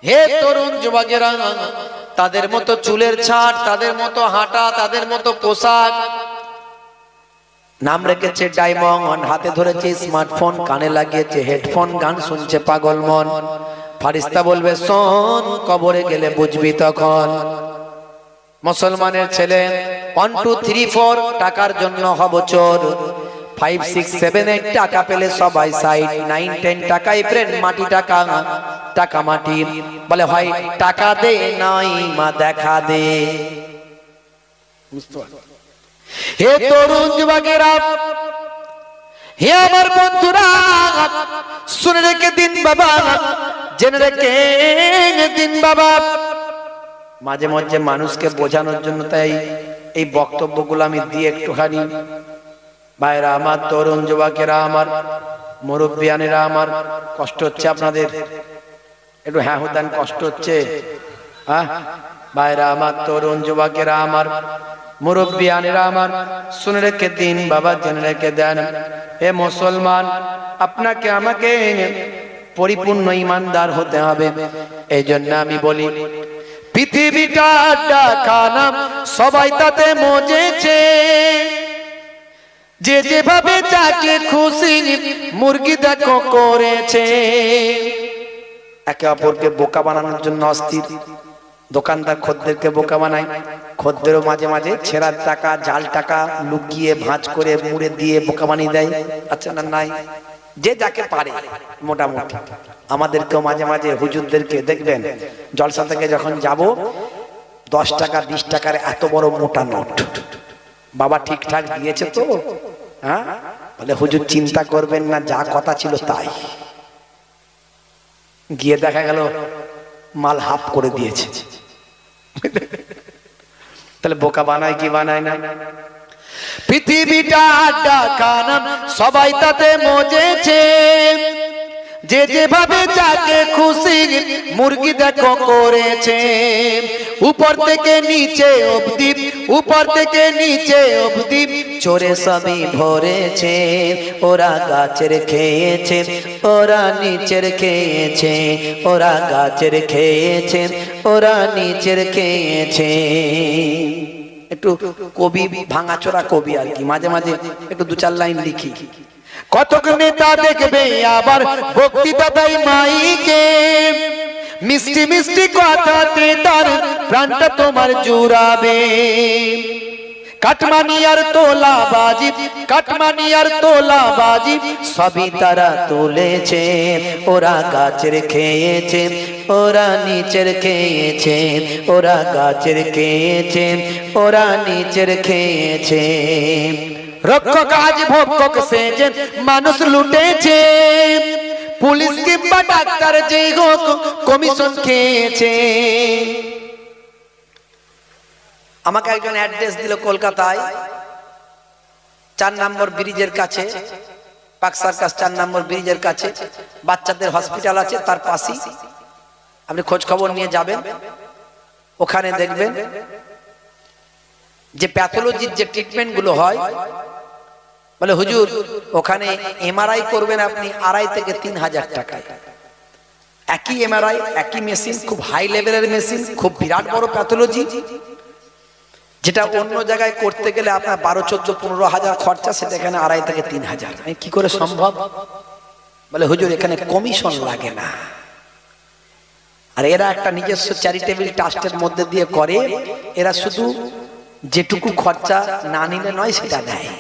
হে তরুণ যুবকেরা, তাদের মতো চুলের ছাট, তাদের মতো হাঁটা, তাদের মতো পোশাক, নাম রেখেছে ডায়মন্ড, হাতে ধরেছে স্মার্টফোন, কানে লাগিয়েছে হেডফোন, গান শুনছে পাগল মন। ফারিস্তা বলবে শোন, কবরে গেলে বুঝবি তখন। মুসলমানের ছেলে 1 2 3 4 টাকার জন্য হব চোর, 5 6 7 8 টাকা পেলে সবাই সাইড, 9 10 টাকাই ব্রেন মাটি, টাকা টাকা মাটি। বলে হয় টাকা দে নাই মা দেখা দে। হে তরুণ যুবকেরা, হে আমার বন্ধুরা, শুনে রেখে দিন বাবা, জেনে রেখে দিন বাবা। মাঝে মাঝে মানুষকে বোঝানোর জন্য তাই এই বক্তব্যগুলো আমি দিয়ে একটুখানি। ভাইরা আমার, তরুণ যুবকেরা আমার, মুরব্বিয়ানেরা আমার, কষ্ট হচ্ছে আপনাদের? একটু হ্যাঁ হুদান, কষ্ট হচ্ছে? হ্যাঁ ভাইরা আমার, তরুণ যুবকেরা আমার, মুরব্বিয়ানেরা আমার, শুনে রেখে দিন বাবা, জেনে রেখে দেন। হে মুসলমান, আপনাকে আমাকে পরিপূর্ণ ইমানদার হতে হবে। এই জন্য আমি বলি, পৃথিবীটা ডাকানা, সবাই তাতে মজেছে, যে যেভাবে যাকে খুশি মুরগি দেখো করেছে। একে অপরকে বোকা বানানোর জন্য অস্থির। দোকানদার খদ্দেরকে বোকা বানায়, খদ্দেরও মাঝে মাঝে ছেঁড়ার টাকা, জাল টাকা লুকিয়ে ভাঁজ করে মুড়ে দিয়ে বোকা বানিয়ে দেয়। আচ্ছা না, নাই? যে যাকে পারে মোটামুটি। আমাদেরকেও মাঝে মাঝে হুজুরদেরকে দেখবেন, জলসা থেকে যখন যাব, 10 টাকা 20 টাকার এত বড় মোটা নোট, বাবা ঠিকঠাক দিয়েছে তো? হ্যাঁ, বলে হুজুর চিন্তা করবেন না, যা কথা ছিল তাই। গিয়ে দেখা গেল মাল হাফ করে দিয়েছে। তাহলে বোকা বানায় কি বানায় না? পৃথিবীটা ডাকানা, সবাই তাতে মজেছে, যে যেভাবে যাকে খুশি মুরগি দেখো করেছে। উপর থেকে নিচে অবধি, উপর থেকে নিচে অবধি চোরে সবই ভরেছে। ওরা গাছের খেয়েছে, ওরা নিচের খেয়েছে, ওরা গাছের খেয়েছে, ওরা নিচের খেয়েছে। একটু কবি, ভাঙাচোরা কবি আর কি, মাঝে মাঝে একটু 2 4 লাইন লিখি। কতক নেতা দেখবে আবার বক্তৃতা দেয় মাইকে, মিষ্টি মিষ্টি কথাতে তার প্রাণটা তোমার জুড়াবে। কাটমানি আর তোলাবাজি, কাটমানি আর তোলাবাজি সবই তারা তুলেছে। ওরা গাছের খেয়েছে, ওরা নিচের খেয়েছে, ওরা গাছের খেয়েছে, ওরা নিচের খেয়েছে। রক্ষক আজ ভক্ষক সেজে মানুষ লুটেছে, পুলিশ কিংবা ডাক্তার যে হোক কমিশন খেয়েছে। আমাকে একজন অ্যাড্রেস দিল কলকাতায়, 4 নম্বর ব্রিজের কাছে, পাক সার্কাস 4 নম্বর ব্রিজের কাছে বাচ্চাদের হসপিটাল আছে, তার পাশেই। আপনি খোঁজ খবর নিয়ে যাবেন, ওখানে দেখবেন যে প্যাথোলজির যে ট্রিটমেন্ট গুলো হয়। বলে হুজুর ওখানে এমআরআই করবেন আপনি 2.5 থেকে 3,000 টাকায়। একই এমআরআই, একই মেশিন, খুব হাই লেভেলের মেশিন, খুব বিরাট বড় প্যাথোলজি, যেটা অন্য জায়গায় করতে গেলে আপনার 12 14 15,000 খরচা, সেটা এখানে 2.5 থেকে 3,000। কি করে সম্ভব? বলে হুজুর এখানে কমিশন লাগে না, আর এরা একটা নিজস্ব চ্যারিটেবল ট্রাস্টের মধ্যে দিয়ে করে। এরা শুধু যেটুকু খরচা না নিলে নয় সেটা দেয়।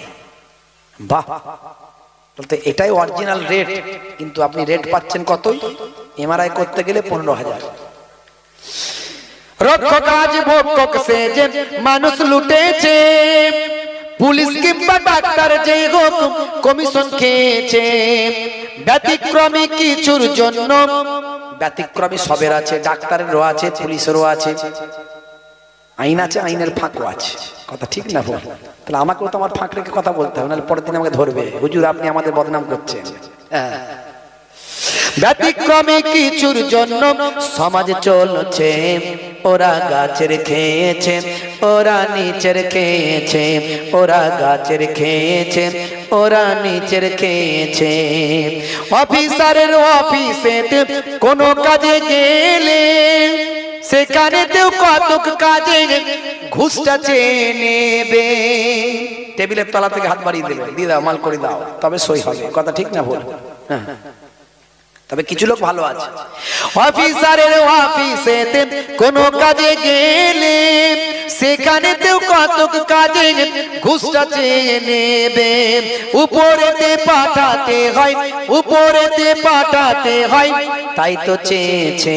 বাহ, বলতে এটাই অরিজিনাল রেট, কিন্তু আপনি রেট পাচ্ছেন কতই? এমআরআই করতে গেলে 15,000। রক্ষক আজ ভক্ষক সেজে মানুষ লুটেছে, পুলিশ কিংবা ডাক্তার যে হোক কমিশন খেয়েছে। ব্যতিক্রমী কিছুর জন্য, ব্যতিক্রমী সবের আছে, ডাক্তারেরও আছে, পুলিশেরও আছে, আইন আছে, আইনের ফাঁকও আছে। কথা ঠিক না বল? তাহলে আমাকেও তো আমার ফাঁক রেখে কথা বলতে হবে, নাহলে পরের দিন আমাকে ধরবে, হুজুর আপনি আমাদের বদনাম করছেন। ব্যতিক্রমী কিছুর জন্য সমাজ চলছে, ওরা গাছের খেয়েছে, ওরা নিচের খেয়েছে, ওরা গাছের খেয়েছে, ওরা নিচের খেয়েছে। অফিসারের অফিসেতে কোনো কাজে গেলে সেখানেতেও কতক কাজে ঘুষটা চেয়ে নেবে। টেবিলের তলা থেকে হাত বাড়িয়ে দেবে, দিয়ে দাও, মাল করে দাও, তবে সই হবে। কথা ঠিক না ভুল? হ্যাঁ, তবে কিছু লোক ভালো আছে, অফিসারের অফিসেতে কোনো কাজে গেলে সেখানেতেও কত কাজে ঘুষটা চেয়ে নেবে, উপরেতে পাঠাতে হয়, উপরেতে পাঠাতে হয়, তাই তো চেয়েছে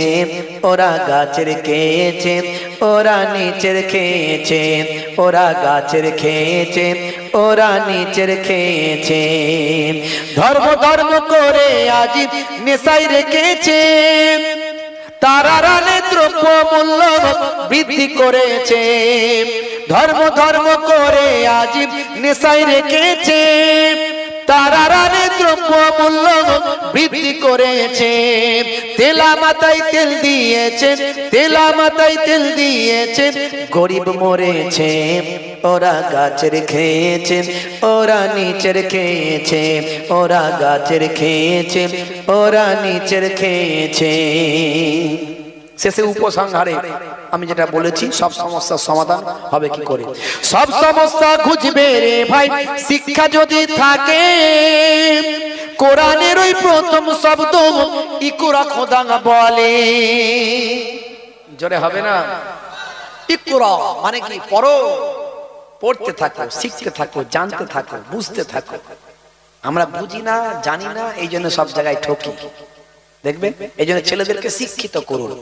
ওরা গাছের খেয়েছে, ওরা নিচের খেয়েছে, ওরা গাছের খেয়েছে, ওরা নিচের খেয়েছে। ধর্ম ধর্ম করে আজ নেশায় রেখেছে, তারারালে দ্রব্য মূল্য বৃদ্ধি করেছে। ধর্ম ধর্ম করে আজ নেশায় রেখেছে, তারারালে দ্রব্য মূল্য বৃদ্ধি করেছে। তেলা মাথায় তেল দিয়েছে, তেলা মাথায় তেল দিয়েছে, গরিব মরেছে, ওরা গাছের খেয়েছে, ওরা নিচের খেয়েছে, ওরা গাছের খেয়েছে, ওরা নিচের খেয়েছে। শেষে উপসংহারে আমি যেটা বলেছি, সব সমস্যার সমাধান হবে কি করে? সব সমস্যা খুঁজবে রে ভাই শিক্ষা যদি থাকে, কোরআনের ওই প্রথম শব্দ ইকরা খোদা বলে। জোরে হবে না? ইকরা মানে কি? পড়ো, পড়তে থাকো, শিখতে থাকো, জানতে থাকো, বুঝতে থাকো। আমরা বুঝি না, জানি না, এই জন্য সব জায়গায় ঠকি। দেখবে, এই জন্য ছেলেদেরকে শিক্ষিত করুন।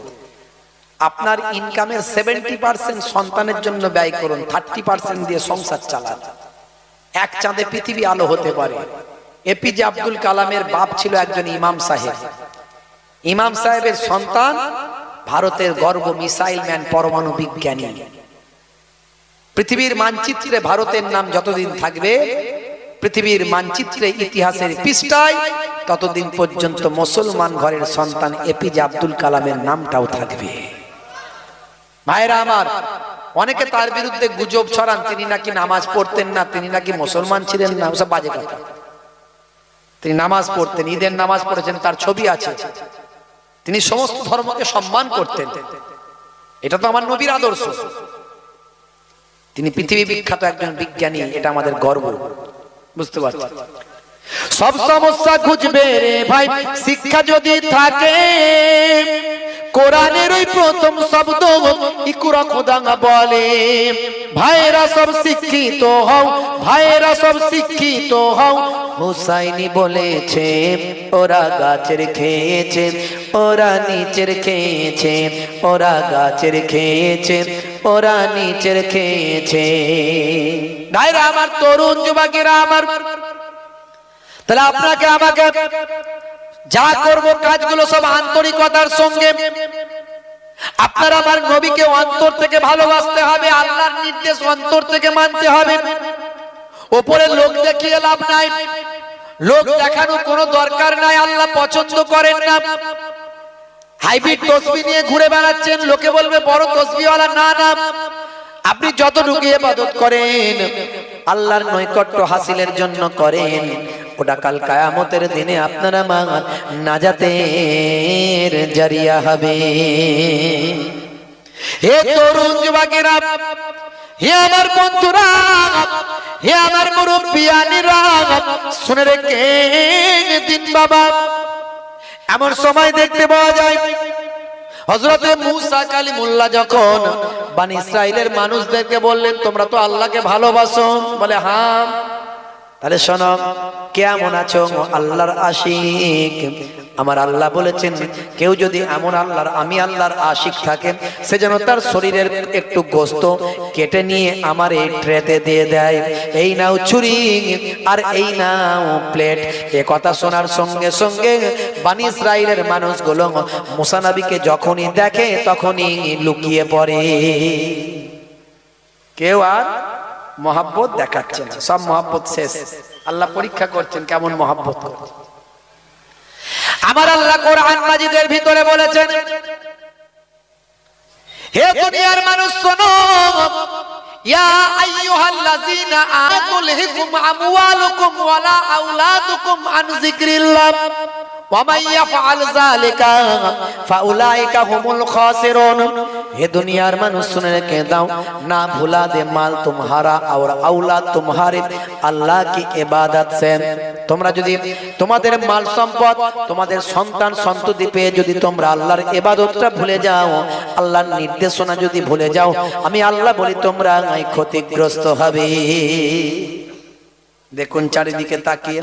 আপনার ইনকামের 70% সন্তানের জন্য ব্যয় করুন, 30% দিয়ে সংসার চালান। এক চাঁদে পৃথিবী আলো হতে পারে। এপিজে আব্দুল কালামের বাপ ছিল একজন ইমাম সাহেব। ইমাম সাহেবের সন্তান ভারতের গর্ব মিসাইল ম্যান, পরমাণু বিজ্ঞানী। পৃথিবীর মানচিত্রে ভারতের নাম যতদিন থাকবে, পৃথিবীর মানচিত্রে ইতিহাসের পৃষ্ঠায়, ততদিন পর্যন্ত মুসলমান ঘরের সন্তান এপিজে আব্দুল কালামের নামটাও থাকবে। ভাইরা আমার, অনেকে তার বিরুদ্ধে গুজব ছড়ান, তিনি নাকি নামাজ পড়তেন না, তিনি নাকি মুসলমান ছিলেন না। ওসব বাজে কথা। তিনি নামাজ পড়তেন, ঈদের নামাজ পড়েছেন, তার ছবি আছে। তিনি সমস্ত ধর্মকে সম্মান করতেন। এটা তো আমার নবীর আদর্শ। তিনি পৃথিবী বিখ্যাত একজন বিজ্ঞানী, এটা আমাদের গর্ব। বুঝতে পারছেন? সব সমস্যা খুঁজবে রে ভাই শিক্ষা যদি থাকে, কোরআনের ওই প্রথম শব্দ ইকরা খোদা বলে। ভাইরা সব শিক্ষিত হও, ভাইরা সব শিক্ষিত হও, হুসাইনি বলেছে ওরা গাছের খেয়েছে, ওরা নিচের খেয়েছে, ওরা গাছের খেয়েছে, ওরা নিচের খেয়েছে। ভাইরা আমার, তরুণ যুবকেরা আমার, তাহলে আপনাকে আমাকে যা করব কাজগুলো সব আন্তরিকতার সঙ্গে। আপনার আমার নবীকে অন্তর থেকে ভালোবাসতে হবে, আল্লাহর নির্দেশ অন্তর থেকে মানতে হবে। ওপরে লোক দেখিয়ে লাভ নাই, লোক দেখানো কোনো দরকার নাই, আল্লাহ পছন্দ করেন না। হাইব্রিড তসবিহ নিয়ে ঘুরে বেড়াচ্ছেন, লোকে বলবে বড় তসবিহওয়ালা। না না, আপনি যতটুকু ইবাদত করেন আল্লাহর নৈকট্য হাসিলের জন্য করেন, ওটা কাল কিয়ামতের দিনে আপনার আমার নাজাতের জারিয়া হবে। হে তরুণ যুবকেরা, হে আমার বন্ধুরা, হে আমার মুরব্বিয়ানিরা, শুনে রেখেন দিন বাবা। এমন সময় দেখতে পাওয়া যায়, হযরতে মুসা কালিমুল্লাহ যখন বনি ইসরাইলের মানুষদেরকে বললেন, তোমরা তো আল্লাহকে ভালোবাসো, বলে হ্যাঁ। তাহলে শোনো, কেমন আছো আল্লাহর আশিক? আমার আল্লাহ বলেছেন, কেউ যদি এমন আল্লাহর, আমি আল্লাহর আশিক থাকে, সে যেন তার শরীরের একটু গোশত কেটে নিয়ে আমার এই ট্রেতে দিয়ে দেয়। এই নাও ছুরি আর এই নাও প্লেট। এ কথা শোনার সঙ্গে সঙ্গে বনি ইসরাইলের মানুষগুলো মুসা নবীকে যখনই দেখে তখনই লুকিয়ে পড়ে। কেউ আর মহাব্বত দেখাচ্ছে না, সব মহাব্বত শেষ। আল্লাহ পরীক্ষা করছেন কেমন মহাব্বত করছে। আমার আল্লাহ কোরআন মাজিদের ভিতরে বলেছেন, হে দুনিয়ার মানুষ শোনো, ইয়া আইয়ুহাল্লাযীনা আমানু লাহিকুম আমওয়ালুকুম ওয়ালা আওলাদুকুম আন যিকরিল্লাহ ওয়া মান ইয়াফআল যালিকা ফাউলাইকা হুমুল খাসিরুন। हे दुनियार মানুষ শুনে রেখে দাও, না ভুলা দে মাল तुम्हारा और औलाद तुम्हारे अल्लाह की इबादत से। তোমরা যদি তোমাদের মাল সম্পদ, তোমাদের সন্তান সন্ততি পেয়ে যদি তোমরা আল্লাহর ইবাদতটা ভুলে যাও, আল্লাহর নির্দেশনা যদি ভুলে যাও, আমি আল্লাহ বলি তোমরা ক্ষতিগ্রস্ত হবে। দেখুন চারিদিকে তাকিয়ে,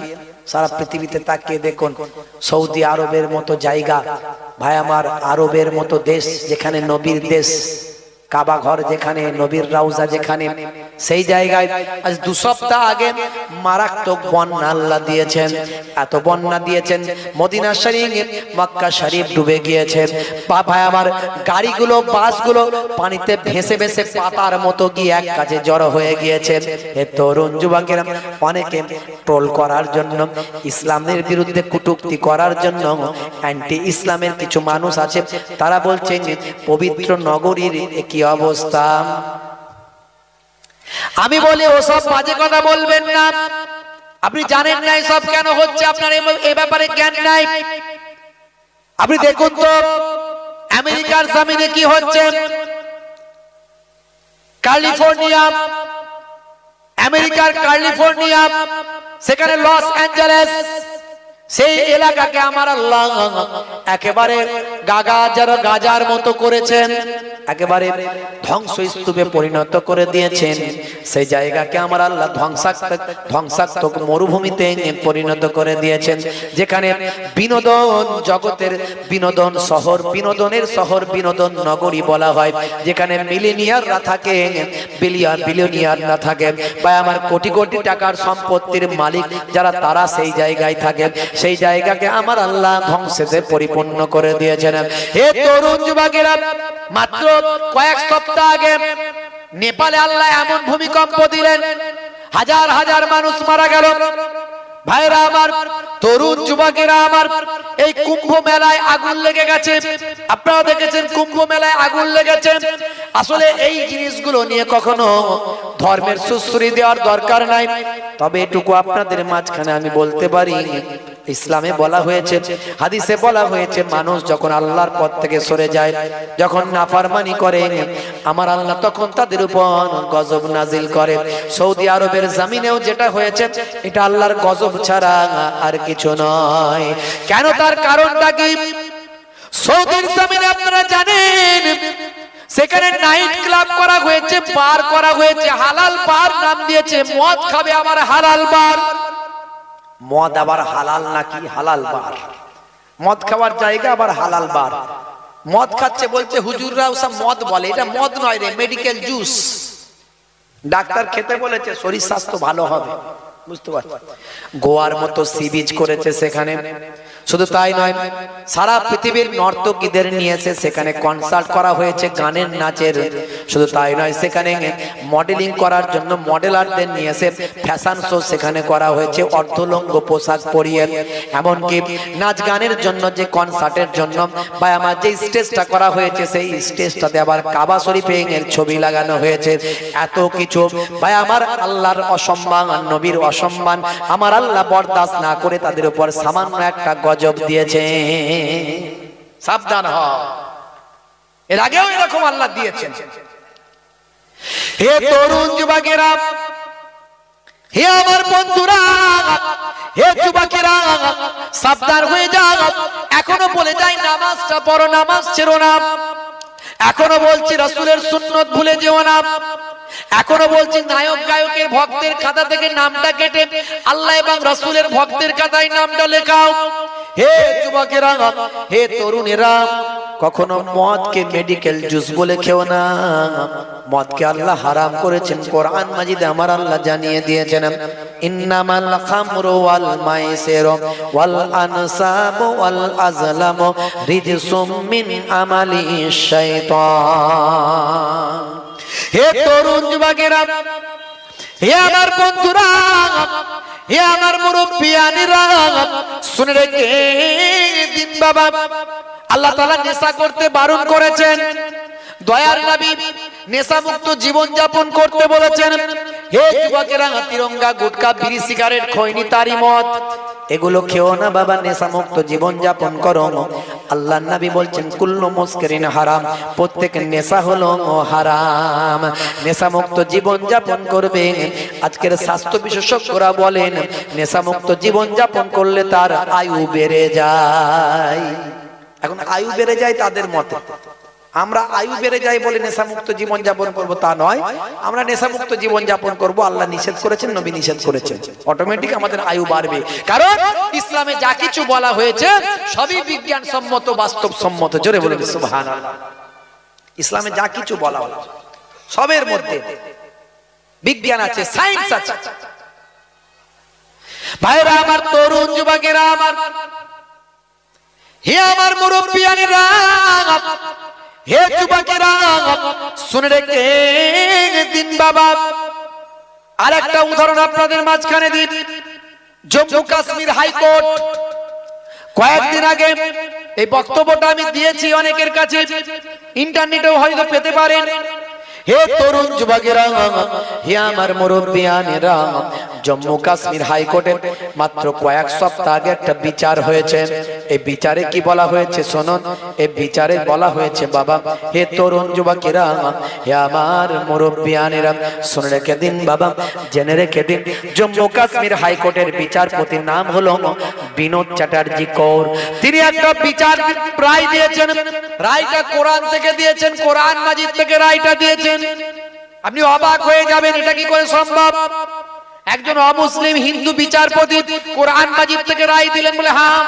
সারা পৃথিবীতে তাকিয়ে দেখুন, সৌদি আরবের মতো জায়গা, ভাই আমার, আরবের মতো দেশ, যেখানে নবীর দেশ, কাবা ঘর যেখানে, নবীর রওজা যেখানে, সেই জায়গায় আজ 2 সপ্তাহ আগে মারাত্মক বন্যা আল্লাহ দিয়েছেন। এত বন্যা দিয়েছেন, মদিনা শরীফ, মক্কা শরীফ ডুবে গিয়েছে। ভাই আমার, গাড়িগুলো, বাসগুলো পানিতে ভেসে ভেসে পাতার মতো গিয়ে এক কাছে জড়ো হয়ে গিয়েছে। এ তরুণ যুবকেরা অনেকে ট্রোল করার জন্য, ইসলামের বিরুদ্ধে কটূক্তি করার জন্য, অ্যান্টি ইসলামের কিছু মানুষ আছে, তারা বলছেন পবিত্র নগরীর কি অবস্থা। আমি বলি ওসব বাজে কথা বলবেন না, আপনি জানেন না এসব কেন হচ্ছে, আপনার এই ব্যাপারে জ্ঞান নাই। আপনি দেখুন তো আমেরিকার জমিনে কি হচ্ছে, ক্যালিফোর্নিয়া, আমেরিকার ক্যালিফোর্নিয়া, সেখানে লস অ্যাঞ্জেলেস, সেই এলাকাকে আমার আল্লাহ একেবারে গাজার মতো করেছেন, একেবারে ধ্বংসস্তূপে পরিণত করে দিয়েছেন। সেই জায়গাকে আমার আল্লাহ ধ্বংসাত্মক মরুভূমিতে পরিণত করে দিয়েছেন, যেখানে বিনোদন জগতের বিনোদন শহর, বিনোদনের শহর, বিনোদন নগরী বলা হয়, যেখানে মিলিনিয়াররা থাকে, বিলিয়নিয়াররা থাকে, বা আমার কোটি কোটি টাকার সম্পত্তির মালিক যারা, তারা সেই জায়গায় থাকে। সেই জায়গাকে আমার আল্লাহ ধ্বংসেতে পরিপূর্ণ করে দিয়েছেন। হে তরুণ যুবকেরা, মাত্র কয়েক সপ্তাহ আগে নেপালে আল্লাহ এমন ভূমিকম্প দিলেন, হাজার হাজার মানুষ মারা গেল। ভাইরা আমার, তরুণ যুবকেরা আমার, এই কুম্ভ মেলায় আগুন লেগে গেছে, আপনারা দেখেছেন কুম্ভ মেলায় আগুন লেগেছে। আসলে এই জিনিসগুলো নিয়ে কখনো ধর্মের সুশ্রী দেওয়ার দরকার নাই, তবে এটুকু আপনাদের মাঝখানে আমি বলতে পারি, ইসলামে বলা হয়েছে, হাদিসে বলা হয়েছে, মানুষ যখন আল্লাহর পথ থেকে সরে যায়, যখন নাফরমানি করে, আমার আল্লাহ তখন তাদের উপর গজব নাজিল করে। সৌদি আরবের জমিনেও যেটা হয়েছে, এটা আল্লাহর গজব ছাড়া আর কিছু নয়। কেন, তার কারণটা কি? সৌদির জমিনে আপনারা জানেন, সেখানে নাইট ক্লাব করা হয়েছে, বার করা হয়েছে, হালাল বার নাম দিয়েছে, মদ খাবে আমার হালাল বার। মদ আবার হালাল নাকি? হালাল বার, মদ খাওয়ার জায়গা আবার হালাল বার। মদ খাচ্ছে বলছে হুজুররাও সব মদ বলে, এটা মদ নয় রে, মেডিকেল জুস। ডাক্তার খেতে বলেছে, শরীর স্বাস্থ্য ভালো হবে, বুঝতে পারছেন। গোয়ার মতো সি বিচ করেছে সেখানে। শুধু তাই নয়, সারা পৃথিবীর নর্তকীদের নিয়েছে, সেখানে কনসার্ট করা হয়েছে, গানের নাচের। শুধু তাই নয়, সেখানে মডেলিং করার জন্য মডেলারদের নিয়েছে, ফ্যাশন শো সেখানে করা হয়েছে, অর্ধলঙ্গ পোশাক পরিয়ে। এমনকি নাচ গানের জন্য যে কনসার্টের জন্য বা আমার যে স্টেজটা করা হয়েছে, সেই স্টেজটাতে আবার কাবা শরীফের ছবি লাগানো হয়েছে। এত কিছু ভাই আমার, আল্লাহর অসম্মান, নবীর অসম্মান আমার আল্লাহ বরদাস্ত না করে তাদের উপর সামান্য একটা গজব দিয়েছে। সাবধান হও, এর আগেও এরকম আল্লাহ দিয়েছেন। হে তরুণ যুবকেরা, হে আমার বন্ধুরা, হে যুবকেরা, সাবধান হয়ে যাও। এখনো বলে যাই নামাজটা পড়ো, নামাজ ছেড়ো না। এখনো বলছি রাসূলের সুন্নত ভুলে যেও না। এখনো বলছি নায়ক গায়কের ভক্তের খাতা থেকে নামটা কেটে আল্লাহ এবং রাসূলের ভক্তের খাতায় নামটা লেখাও। হে যুবকেরা, হে তরুণেরা, কখনো মদকে মেডিকেল জুস বলে খেও না। মদকে আল্লাহ হারাম করেছেন, কোরআন মাজিদে আমার আল্লাহ জানিয়ে দিয়েছেন, ইন্নামাল খামরু ওয়াল মাইসিরু ওয়াল আনসাবু ওয়াল আজলামু রিজসুম মিন আমালি শাইতান। হে তরুণ যুবকেরা, হে আমার বন্ধুরা, হে আমার মুরব্বিয়ানিরা, শুনে রেখে দিন বাবা, আল্লাহ তাআলা নেশা করতে বারণ করেছেন। দয়ার নবী নেশা মুক্ত জীবন যাপন করতে বলেছেন। হে যুবকেরা, তিরঙ্গা, গুটকা, বিড়ি, সিগারেট, খৈনি, তারি, মদ এগুলো খেও না বাবা, নেশামুক্ত জীবন যাপন করো। আল্লাহর নবী বলছেন কুল্লু মুসকিরিন হারাম, প্রত্যেক নেশা হলো হারাম। নেশামুক্ত জীবন যাপন করবে। আজকের স্বাস্থ্য বিশেষজ্ঞরা বলেন নেশামুক্ত জীবন যাপন করলে তার আয়ু বেড়ে যায়। এখন আয়ু বেড়ে যায় তাদের মতে, আমরা আয়ু বেড়ে যায় বলে নেশামুক্ত জীবন যাপন করবো তা নয়। আমরা নেশামুক্ত জীবন যাপন করবো, আল্লাহ নিষেধ করেছেন, নবী নিষেধ করেছেন, অটোমেটিক আমাদের আয়ু বাড়বে। কারণ ইসলামে যা কিছু বলা হয়েছে সবই বিজ্ঞান সম্মত, বাস্তব সম্মত। জোরে বলুন সুবহানাল্লাহ। ইসলামে যা কিছু বলা হয়েছে সবের মধ্যে বিজ্ঞান আছে, সায়েন্স আছে। ভাইরা আমার, তরুণ যুবকেরা আমার, হে আমার মুরব্বিয়ানেরা, হে যুবকেরা, শুনে রেখে দিন বাবা। আরেকটা উদাহরণ আপনাদের মাঝখানে দিন। জম্মু কাশ্মীর হাইকোর্ট কয়েকদিন আগে এই বক্তব্যটা আমি দিয়েছি অনেকের কাছে, ইন্টারনেটেও হয়তো পেতে পারেন। হে তরুণ যুবকেরা, হে আমার মুরব্বিয়ানেরা, জম্মু কাশ্মীর হাইকোর্টে মাত্র কয়েক সপ্তাহ আগে একটা বিচার হয়েছে। এই বিচারে কি বলা হয়েছে শুনুন। এই বিচারে বলা হয়েছে বাবা, হে তরুণ যুবকেরা, হে আমার মুরব্বিয়ানেরা, শুনে রেখে দিন বাবা, জেনে রেখে দিন। জম্মু কাশ্মীর হাইকোর্টের বিচারপতির নাম হলো বিনোদ চ্যাটার্জি কৌর। তিনি একটা বিচার রায় দিয়েছেন। রায়টা কোরআন থেকে দিয়েছেন, কোরআন মাজিদ থেকে রায়টা দিয়েছেন। আপনি অবাক হয়ে যাবেন, এটা কি করে সম্ভব? একজন অমুসলিম হিন্দু বিচারপতি কোরআন মাজিদ থেকে রায় দিলেন বলে? হ্যাঁ,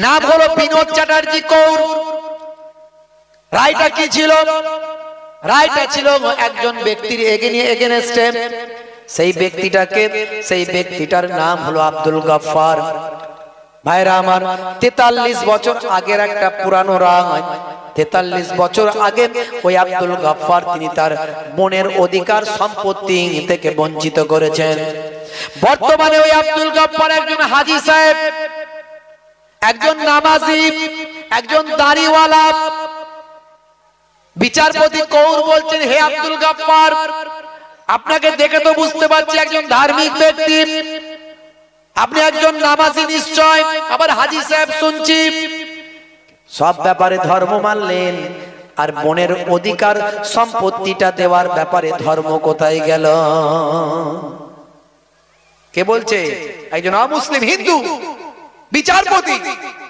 নাম হলো বিনোদ চ্যাটার্জি কৌর। রায়টা কি ছিল? রায়টা ছিল একজন ব্যক্তির এগেনস্টে। সেই ব্যক্তিটার নাম হলো আব্দুল গফফার। ভাইরা আমার, 43 বছর আগের একটা পুরানো রায়। 43 বছর আগে ওই আব্দুল গফফার তিনি তার বোনের অধিকার সম্পত্তি থেকে বঞ্চিত করেছেন। বর্তমানে ওই আব্দুল গফফার একজন হাজী সাহেব, একজন নামাজি, একজন দাড়িওয়ালা। বিচারপতি কৌর বলছেন, হে আব্দুল গফফার, আপনাকে দেখে তো বুঝতে পারছি একজন ধার্মিক ব্যক্তি, আপনি একজন নামাজি নিশ্চয়, আবার হাজী সাহেব শুনছি। সব ব্যাপারে ধর্ম মানলেন, আর বোনের অধিকার সম্পত্তিটা দেওয়ার ব্যাপারে ধর্ম কোথায় গেল? কে বলছে? একজন অমুসলিম হিন্দু বিচারপতি।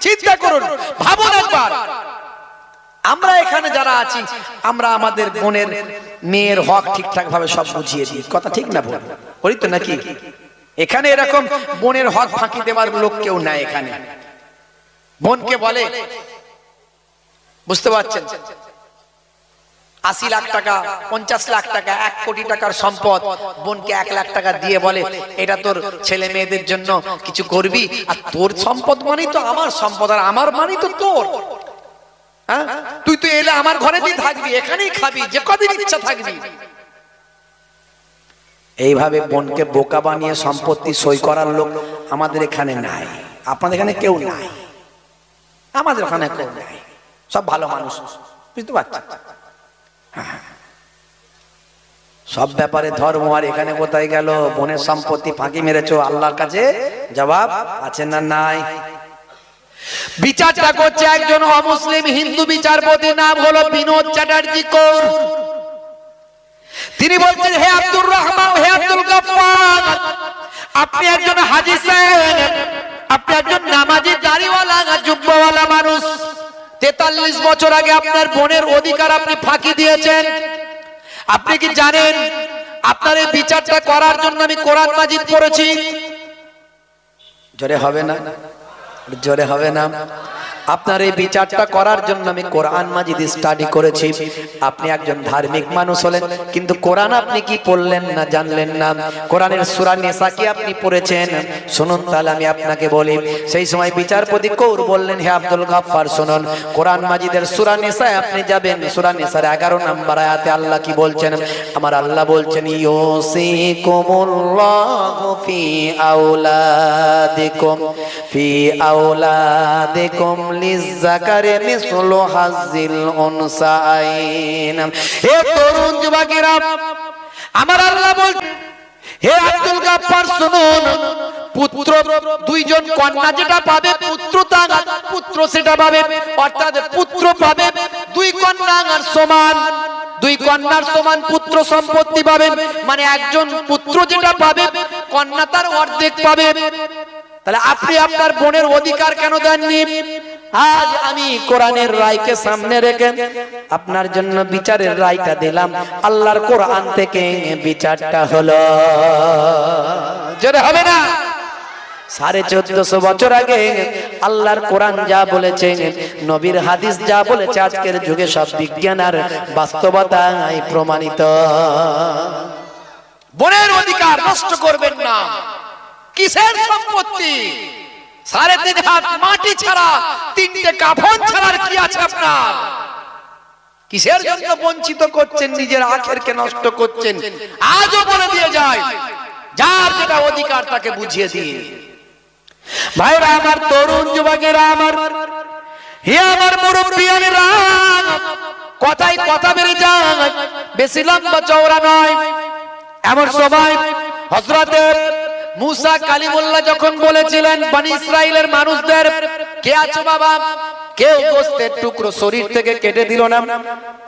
চিন্তা করুন, ভাবুন একবার। আমরা এখানে যারা আছি, আমরা আমাদের বোনের মেয়ের হক ঠিকঠাক ভাবে সব বুঝিয়ে দিই, কথা ঠিক না বল বলি তো নাকি? এখানে এরকম বোনের হক ফাঁকি দেওয়ার লোক কেউ নাই। এখানে বোনকে বলে, বুঝতে পারছেন, 80 লাখ টাকা, 50 লাখ টাকা, 1 কোটি টাকার সম্পদ বোনকে 1 লাখ টাকা দিয়ে বলে, এটা তোর ছেলে মেয়েদের জন্য কিছু করবি, আর তোর সম্পদ মানেই তো আমার সম্পদ, আর আমার মানেই তো তোর। হ্যাঁ, তুই তো এলে আমার ঘরেতেই থাকবি, এখানেই খাবি, যে কদিন ইচ্ছা থাকবি। এইভাবে বোনকে বোকা বানিয়ে সম্পত্তি সই করার লোক আমাদের এখানে নাই। আপনাদের এখানে কেউ নাই, আমাদের ওখানে কেউ নাই, সব ভালো মানুষ, বুঝতে পারছেন? সব ব্যাপারে ধর্ম, আর এখানে কোথায় গেল? বোনের সম্পত্তি ফাঁকি মেরেছো, আল্লাহর কাছে জবাব আছে না নাই? বিচারটা করছে একজন অমুসলিম হিন্দু বিচারপতি, নাম হলো বিনোদ চ্যাটার্জি কৌর। তিনি বলছেন, হে আব্দুর রহমান, হে আব্দুল গফফার, আপনি একজন হাজী সাহেব, আপনি একজন নামাজি, দাড়িওয়ালা, জুব্বাওয়ালা মানুষ। 43 বছর আগে আপনার বোনের অধিকার আপনি ফাঁকি দিয়েছেন। আপনি কি জানেন আপনার এই বিচারটা করার জন্য আমি কোরআন মাজিদ পড়েছি? জোরে হবে না? জোরে হবে না? আপনার এই বিচারটা করার জন্য আমি কোরআন মাজিদ স্টাডি করেছি। আপনি একজন ধার্মিক মানুষ হলেন, কিন্তু কোরআন আপনি কি পড়লেন না, জানলেন না। কোরআনের সূরা নিসা কি আপনি পড়েছেন? শুনুন তাহলে আমি আপনাকে বলি। সেই সময় বিচারপতি কৌর বললেন, হে আব্দুল গফফার, শুনুন, কোরআন মাজিদের সূরা নিসায় আপনি যাবেন। সূরা নিসার 11 নম্বর আয়াতে আল্লাহ কি বলছেন? আমার আল্লাহ বলছেন, ইউসিকুমুল্লাহু ফি আওলাদিকুম, ফি আওলাদিকুম লিযাকারি মিসলু হাযিল উনসায়াইন। হে তরুণ যুবকেরা, আমার আল্লাহ বলছেন, হে আব্দুল গফফার শুনুন, পুত্র দুইজন কন্যা যেটা পাবে পুত্র সেটা পাবে, অর্থাৎ পুত্র পাবে দুই কন্যার সমান, দুই কন্যার সমান পুত্র সম্পত্তি পাবে, মানে একজন পুত্র যেটা পাবে কন্যা তার অর্ধেক পাবে। তাহলে আপনি আপনার বোনের অধিকার কেন দেননি? আজ আমি কোরআনের রায়কে সামনে রেখে আপনার জন্য বিচারের রায়টা দিলাম। আল্লাহর কোরআন থেকে বিচারটা হলো, জোরে হবে না? 1450 বছর আগে আল্লাহর কোরআন যা বলেছে, নবীর হাদিস যা বলেছে, আজকের যুগে সব বিজ্ঞান আর বাস্তবতায় প্রমাণিত। বোনের অধিকার নষ্ট করবেন না। কিসের সম্পত্তি? 3.5 হাত মাটি ছাড়া, 3টে কাফন ছাড়ার কি আছে আপনার? কিসের জন্য বঞ্চিত করছেন? নিজের আখেরকে নষ্ট করছেন। আজও বলে দিয়ে যায়, যার যেটা অধিকার তাকে বুঝিয়ে দিন। ভাইরা আমার, তরুণ যুবকেরা আমার, হে আমার মুরব্বিয়ানেরা, কথাই কথা বেড়ে যায়, বেশি লম্বা চওড়া নয়। এমন সময় হযরতে মুসা কালিমুল্লাহ যখন বলেছিলেন বনি ইসরাইলের মানুষদের, কে আছো বাবা? কেউ গোশতের টুকরো শরীর থেকে কেটে দিল না,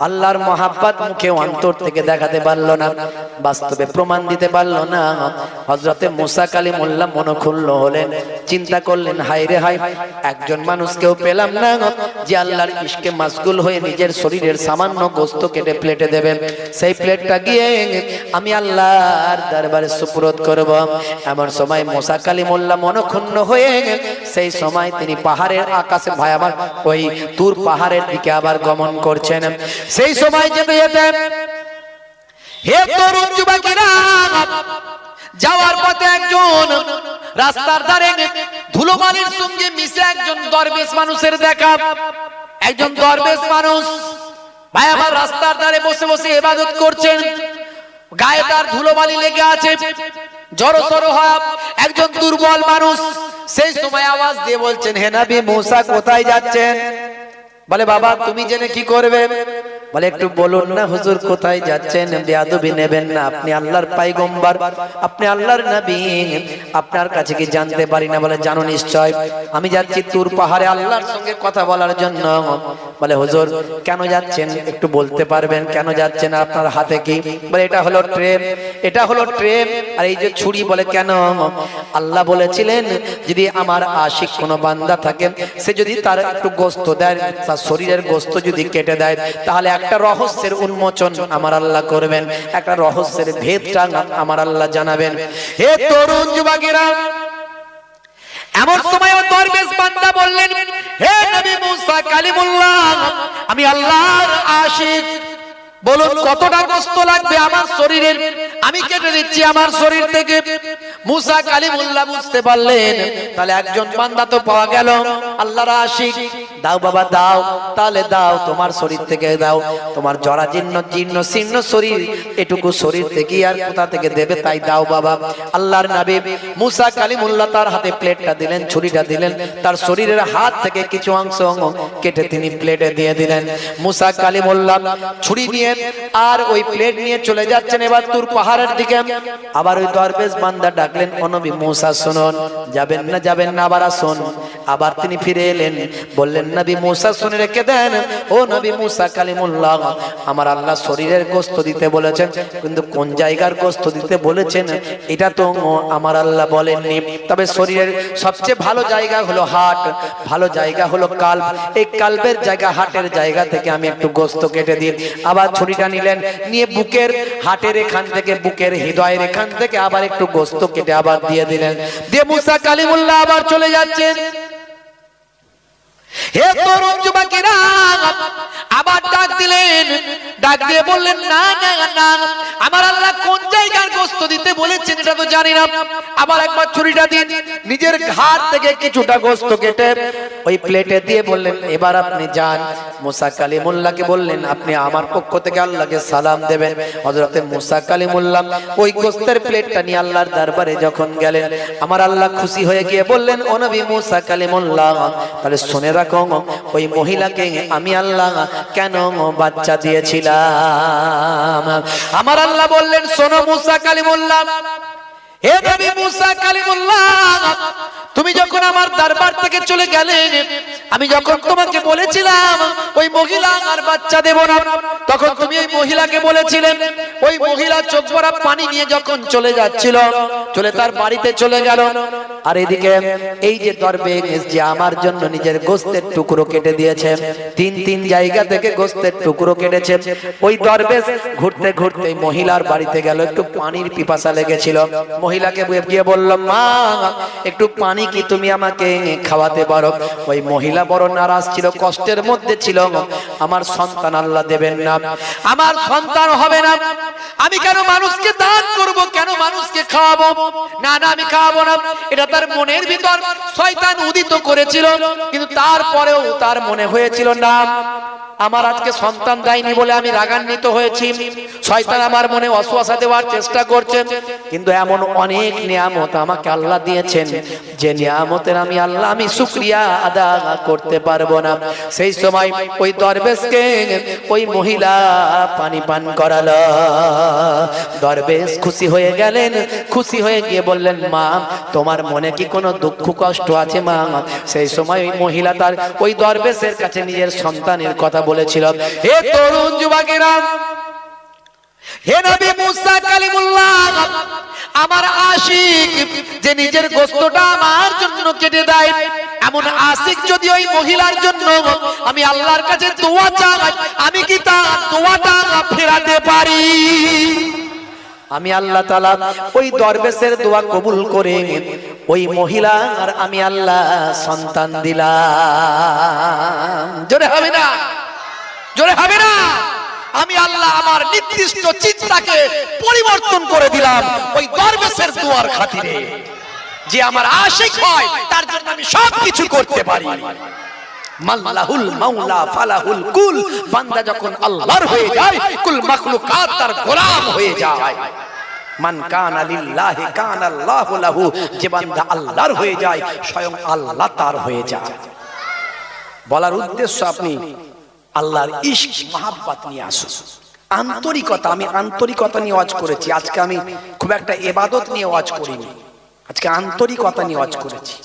আল্লাহর মহাব্বত মুখে অন্তর থেকে দেখাতে পারলো না, বাস্তবে প্রমাণ দিতে পারলো না। হযরতে মুসা কালিমুল্লাহ মনক্ষুণ্ণ হলেন, চিন্তা করলেন, হায় রে হায়, একজন মানুষকেও পেলাম না যে আল্লাহর ইশকে মাশগুল হয়ে নিজের শরীরের সামান্য গোশত কেটে প্লেটে দেবে। সেই প্লেটটা গিয়ে আমি আল্লাহর দরবারে সুপুরত করব। এমন সময় মুসা কালিমুল্লাহ মনক্ষুণ্ণ হয়ে সেই সময় তিনি পাহাড়ের আকাশে ভয়াবহ ওই তুর পাহাড়ের দিকে আবার গমন করছেন। সেই সময় যেতে যেতে, হে তরুণ যুবকেরা, যাওয়ার পথে একজন রাস্তার ধারে ধুলোবালির সঙ্গে মিশে একজন দরবেশ মানুষের দেখা। একজন দরবেশ মানুষ ভাই আমার রাস্তার ধারে বসে বসে ইবাদত করছেন, গায়ে তার ধুলোবালি লেগে আছে, জড়সড় হয়। একজন দুর্বল মানুষ সেই সময় আওয়াজ দিয়ে বলছেন, হে নবী মুসা, কোথায় যাচ্ছেন? বলে, বাবা তুমি জেনে কি করবে? বলে, একটু বলুন না হুজুর, কোথায় যাচ্ছেন? বেয়াদবি নেবেন না, আপনি আল্লাহর পয়গম্বর, আপনি আল্লাহর নবী, আপনার কাছে কি জানতে পারি না? বলে, জানো নিশ্চয়, আমি যাচ্ছি তুর পাহাড়ে আল্লাহর সঙ্গে কথা বলার জন্য। বলে, হুজুর কেন যাচ্ছেন একটু বলতে পারবেন? কেন যাচ্ছেন? আপনার হাতে কি? বলে, এটা হলো ট্রেন, এটা হলো ট্রেন। আর এই যে ছুরি। বলে, কেন? আল্লাহ বলেছিলেন যদি আমার আশিক কোনো বান্দা থাকে, সে যদি তার একটু গোশত দেয়, তার শরীরের গোশত যদি কেটে দেয়, তাহলে একটা রহস্যের উন্মোচন আমার আল্লাহ করবেন, একটা রহস্যের ভেদটা আমার আল্লাহ জানাবেন। হে তরুণ যুবকেরা, এমন সময় দরবেশ বান্দা বললেন, হে নবী মুসা কালিমুল্লাহ, আমি আল্লাহর আশিক, বলুন কতটা কষ্ট লাগবে আমার শরীরের, আমি কেটে দিচ্ছি আমার শরীর থেকে। মুসা কালিমুল্লাহ বুঝতে পারলেন, তাহলে একজন বান্দা তো পাওয়া গেল, আল্লাহর আশিক। দাও বাবা দাও, তাহলে দাও, তোমার শরীর থেকে দাও, তোমার জরাজীর্ণ জীর্ণ শীর্ণ শরীর, এটুকু শরীর থেকে আর কোথা থেকে দেবে, তাই দাও বাবা। আল্লাহর নবী মুসা কালিমুল্লাহ তার হাতে প্লেটটা দিলেন, ছুরিটা দিলেন, তার শরীরের হাত থেকে কিছু অংশ কেটে তিনি প্লেটে দিয়ে দিলেন। মুসা কালিমুল্লাহ ছুরি নিয়ে আর ওই প্লেট নিয়ে চলে যাচ্ছেন এবার তুর পাহাড়ের দিকে। আবার ওই দরবেশ বান্দা ডাকলেন, ও নবী মুসা শুনুন, যাবেন না যাবেন না, আবার আসুন। আবার তিনি ফিরে এলেন, বললেন, নবী মুসা শুনে রেখে দেন, ও নবী মুসা কালিমুল্লাহ, আমার আল্লাহ শরীরের গোশত দিতে বলেছেন, কিন্তু কোন জায়গার গোশত দিতে বলেছেন এটা তো আমার আল্লাহ বলেননি। তবে শরীরের সবচেয়ে ভালো জায়গা হলো হাট, ভালো জায়গা হলো কাল্ব, এই কাল্বের জায়গা, হাটের জায়গা থেকে আমি একটু গোশত কেটে দিই। আবার ছুরিটা নিলেন, নিয়ে বুকের হাটের এখান থেকে, বুকের হৃদয়ের এখান থেকে আবার একটু গোশত কেটে আবার দিয়ে দিলেন। দিয়ে মুসা কালিমুল্লাহ আবার চলে যাচ্ছেন। হে তরুণ যুবকেরা, আবার ডাক দিলেন, ডাক দিয়ে বললেন, না না না, আমার আল্লাহ কোন জায়গার গোশত দিতে বলেছেন এটা তো জানি না। আবার একবার ছুরিটা দিন, নিজের ঘাট থেকে কিছুটা গোশত কেটে ওই প্লেটে দিয়ে বললেন, এবার আপনি যান। মুসা কালিমুল্লাহকে বললেন, আপনি আমার পক্ষ থেকে আল্লাহকে সালাম দেবেন। হযরতে মুসা কালিমুল্লাহ ওই গোশতের প্লেটটা নিয়ে আল্লাহর দরবারে যখন গেলেন, আমার আল্লাহ খুশি হয়ে গিয়ে বললেন, ও নবী মুসা কালিমুল্লাহ, তাহলে শুনে রাখো, ওই মহিলাকে আমি আল্লাহ কেন বাচ্চা দিয়েছিলাম। আমার আল্লাহ বললেন, শোনো মুসা কালিমুল্লাহ, হে নবী মুসা কালিমুল্লাহ, তুমি যখন আমার দরবার থেকে চলে গেলে, আমি যখন তোমাকে বলেছিলাম ওই মহিলা আর বাচ্চা দেব না, তখন তুমি ওই মহিলাকে বলেছিলে। ওই মহিলা চোখ ভরা পানি নিয়ে যখন চলে যাচ্ছিল, চলে তার বাড়িতে চলে গেল। আর এদিকে এই যে দরবেশ যে আমার জন্য নিজের গোশতের টুকরো কেটে দিয়েছে, তিন জায়গা থেকে গোশতের টুকরো কেটেছে, ওই দরবেশ ঘুরতে ঘুরতে মহিলার বাড়িতে গেল। একটু পানির পিপাসা লেগেছিল, মহিলাকে গিয়ে বলল, মা একটু পানি কি তুমি আমাকে খাওয়াতে পারো? ওই মহিলা বড় নারাজ ছিল, কষ্টের মধ্যে ছিল। আমার সন্তান আল্লাহ দেবেন না, আমার সন্তান হবে না, আমি কেন মানুষকে দান করব, কেন মানুষকে খাওয়াবো? না না, আমি খাওয়াবো না। এটা তার মনের ভিতর শয়তান উদিত করেছিল, কিন্তু তারপরেও তার মনে হয়েছিল না, আমার আজকে সন্তান দেয়নি বলে আমি রাগান্বিত হয়েছি, শয়তান আমার মনে ওয়াসওয়াসা দেওয়ার চেষ্টা করছে। কিন্তু এমন অনেক নিয়ামত আমাকে আল্লাহ দিয়েছেন, যে নিয়ামতের আমি শুকরিয়া আদা করতে পারবো না। সেই সময় ওই দরবেশকে ওই মহিলা পানি পান করালো। দরবেশ খুশি হয়ে গেলেন, খুশি হয়ে গিয়ে বললেন, মা তোমার মনে কি কোনো দুঃখ কষ্ট আছে মা? সেই সময় ওই মহিলা তার ওই দরবেশের কাছে নিজের সন্তানের কথা বলেছিল। হে তরুণ যুবকেরা, হে নবী মুসা কালিমুল্লাহ, আমার আশিক যে নিজের গোশতটা আমার জন্য কেটে দেয়, এমন আশিক যদি ওই মহিলার জন্য আমি আল্লাহর কাছে দোয়া চাই, আমি কি তার দোয়াটা ফেরাতে পারি? আমি আল্লাহ তাআলা ওই দরবেশের দোয়া কবুল করে ওই মহিলা আর আমি আল্লাহ সন্তান দিলাম। জোরে হবে না, জোরে হবে না। আমি আল্লাহ আমার নির্দিষ্ট চিন্তাকে পরিবর্তন করে দিলাম ওই দরবেশের দোয়ার খাতিরে। যে আমার আশিক হয় তার জন্য আমি সবকিছু করতে পারি। মাল্লাহুল মাওলা ফালাহুল কুল, বান্দা যখন আল্লাহর হয়ে যায়, কুল মাখলুকাত তার গোলাম হয়ে যায়। মান কানা লিল্লাহি কানা আল্লাহু লাহু, যে বান্দা আল্লাহর হয়ে যায় স্বয়ং আল্লাহ তার হয়ে যায়। বলার উদ্দেশ্য আপনি আল্লাহর ইশক মহাব্বত নিয়ে আসুন, আন্তরিকতা। আমি আন্তরিকতা নিয়ে ওয়াজ করেছি, আজকে আমি খুব একটা ইবাদত নিয়ে ওয়াজ করিনি, আজকে আন্তরিকতা নিয়ে ওয়াজ করেছি।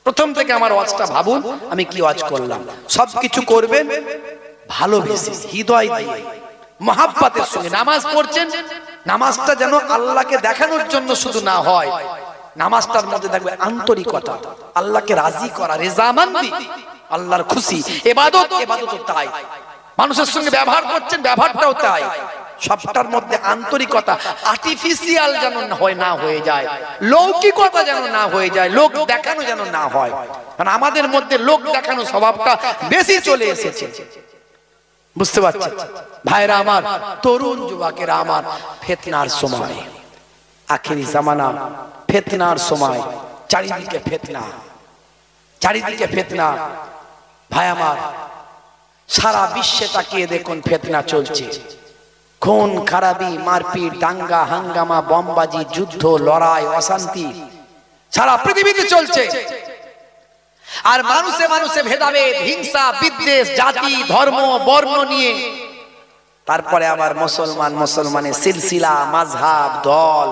প্রথম থেকে আমার ওয়াজটা ভাবুন আমি কি ওয়াজ করলাম। সবকিছু করবেন ভালোবেসে, হৃদয় দিয়ে, মহাব্বতের সঙ্গে। নামাজ পড়ছেন, নামাজটা যেন আল্লাহকে দেখানোর জন্য শুধু না হয়, নামাজটার মধ্যে থাকবে আন্তরিকতা, আল্লাহকে রাজি করা, রেজামান্দি, আল্লাহর খুশি। ইবাদত, ইবাদতও তাই। মানুষের সঙ্গে ব্যবহার করছেন, ব্যবহারটাও তাই। সবটার মধ্যে আন্তরিকতা, আর্টিফিশিয়াল যেন না হয়ে যায়, লৌকিকতা যেন না হয়ে যায়, লোক দেখানো যেন না হয়। কারণ আমাদের মধ্যে লোক দেখানো স্বভাবটা বেশি চলে এসেছে, বুঝতে পারছেন ভাইরা আমার, তরুণ যুবকেরা আমার। ফিতনার সময়, আখিরি জামানা, ফিতনার সময়, চারিদিকে ফিতনা, চারিদিকে ফিতনা। ভাই আমার, সারা বিশ্বে তাকিয়ে দেখুন ফিতনা চলছে। খুন খারাপি, মারপিট, দাঙ্গা হাঙ্গামা, বোমবাজি, যুদ্ধ, লড়াই, অশান্তি সারা পৃথিবীতে চলছে। আর মানুষে মানুষে ভেদাভেদ, হিংসা, বিদ্বেষ, জাতি, ধর্ম, বর্ণ নিয়ে। তারপরে আবার মুসলমান মুসলমানের সিলসিলা, মাযহাব, দল,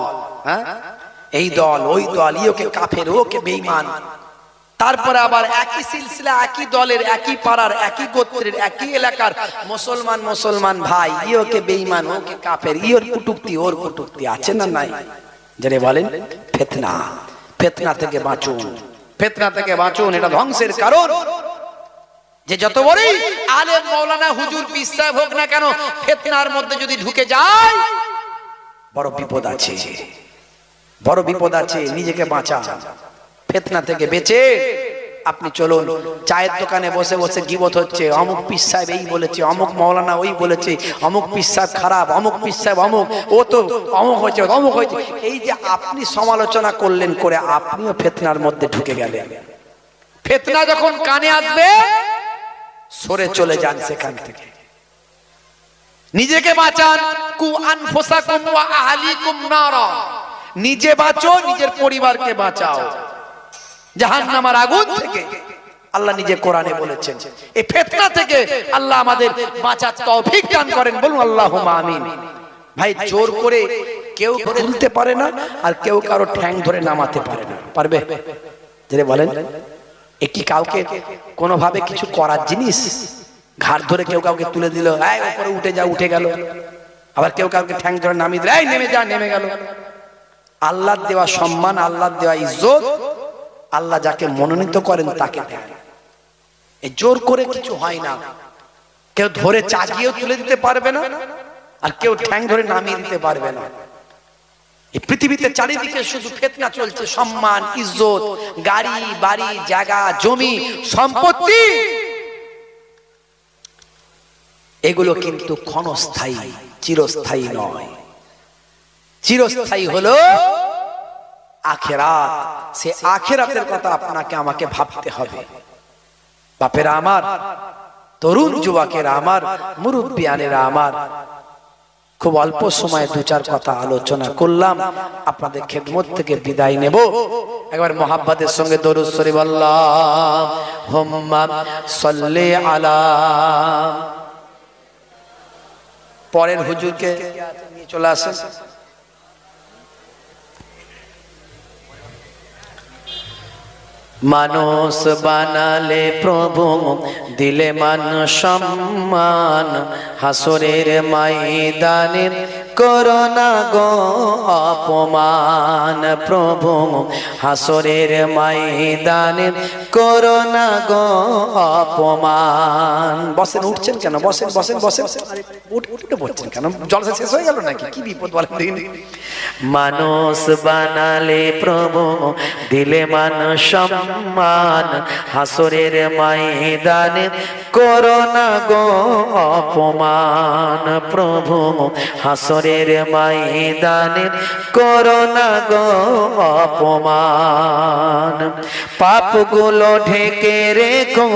এই দল ওই দল, ইওকে কাফের, ওকে বেঈমান। তারপরে আবার একই সিলসিলা, একই দলের, একই পাড়ার, একই গোত্রের, একই এলাকার মুসলমান মুসলমান ভাই, ইওকে বেঈমান, ওকে কাফের, ইওর কুটুক্তি ওর কুটুক্তি, আছে না নাই? যারা বলেন ফিতনা, ফিতনা থেকে বাঁচুন, ফিতনা থেকে বাঁচুন। এটা ধ্বংসের কারণ। যে যত বড়ই আলেম, মাওলানা, হুজুর, পীর সাহেব হোক না কেন, ফিতনার মধ্যে যদি ঢুকে যায় বড় বিপদ আছে, বড় বিপদ আছে। নিজেকে বাঁচান ফিতনা থেকে বেঁচে। আপনি চলুন, চায়ের দোকানে বসে বসে গীবত হচ্ছে, অমুক পীর সাহেব এই বলেছে, অমুক মাওলানা ওই বলেছে, অমুক পীর সাহেব খারাপ, অমুক পীর সাহেব অমুক, ও তো অমুক হয়েছে, অমুক হয়েছে। এই যে আপনি সমালোচনা করলেন, করে আপনিও ফিতনার মধ্যে ঢুকে গেলেন। ফিতনা যখন কানে আসবে সরে চলে যান সেখান থেকে, নিজেকে বাঁচান। কু আনফুসাকুম ওয়া আহলিকুম নারা, নিজে বাঁচো, নিজের পরিবারকে বাঁচাও জাহান্নামের আগুন থেকে। আল্লাহ নিজে কোরআনে বলেছেন। এই ফিতনা থেকে আল্লাহ আমাদের বাঁচার তৌফিক দান করেন, বলুন আল্লাহুম্মা আমিন। ভাই জোর করে কেউ তুলতে পারে না, আর কেউ কারো ঠ্যাং ধরে নামাতে পারে না। পারবে? যে বলেন, একটি কাউকে কোনোভাবে কিছু করার জিনিস, ঘাড় ধরে কেউ কাউকে তুলে দিল, এই উপরে উঠে যা, উঠে গেল। আবার কেউ কাউকে ঠ্যাং ধরে নামিয়ে দিল, এই নেমে যা, নেমে গেল। আল্লাহর দেওয়া সম্মান, আল্লাহর দেওয়া ইজ্জত, আল্লাহ যাকে মনোনীত করেন তাকে দেন। এই জোর করে কিছু হয় না। কেউ ধরে চাগিয়েও তুলে দিতে পারবে না, আর কেউ ঠ্যাং ধরে নামিয়ে দিতে পারবে না। এই পৃথিবীতে চারিদিকে শুধু ফিতনা চলছে, সম্মান, ইজ্জত, গাড়ি বাড়ি, জায়গা জমি, সম্পত্তি, এগুলো কিন্তু ক্ষণস্থায়ী, চিরস্থায়ী নয়। চিরস্থায়ী হলো আখিরাত। সে আখিরাতের কথা আপনাকে আমাকে ভাবতে হবে। বাপেরা আমার, তরুণ যুবকেরা আমার, মুরব্বিয়ানেরা আমার, খুব অল্প সময়ে দু চার কথা আলোচনা করলাম। আপনাদের খেদমত থেকে বিদায় নেব। একবার মোহাব্বতের সঙ্গে দরুদ শরীফ আল্লাহুম্মা সাল্লি আলা। পরের হুজুরকে নিয়ে চলে আসেন। মানুষ বানালে প্রভু, দিলে মান সম্মান, হাসরের ময়দানে করোনা গো অপমান। প্রভু হাসরের ময়দানে করোনা গো অপমান। বসেন, উঠছেন কেন? বসেন বসেন বসেন, উঠে পড়ছেন কেন? জলসা শেষ হয়ে গেল নাকি? কি বিপদ বলেন দেখি। মানুষ বানালে প্রভু, দিলে মান সম্মান, হাসরের ময়দানে করোনা গো অপমান। প্রভু হাসরের ময়দানে করোনা গো অপমান। পাপগুলো ঢেকে রেখো,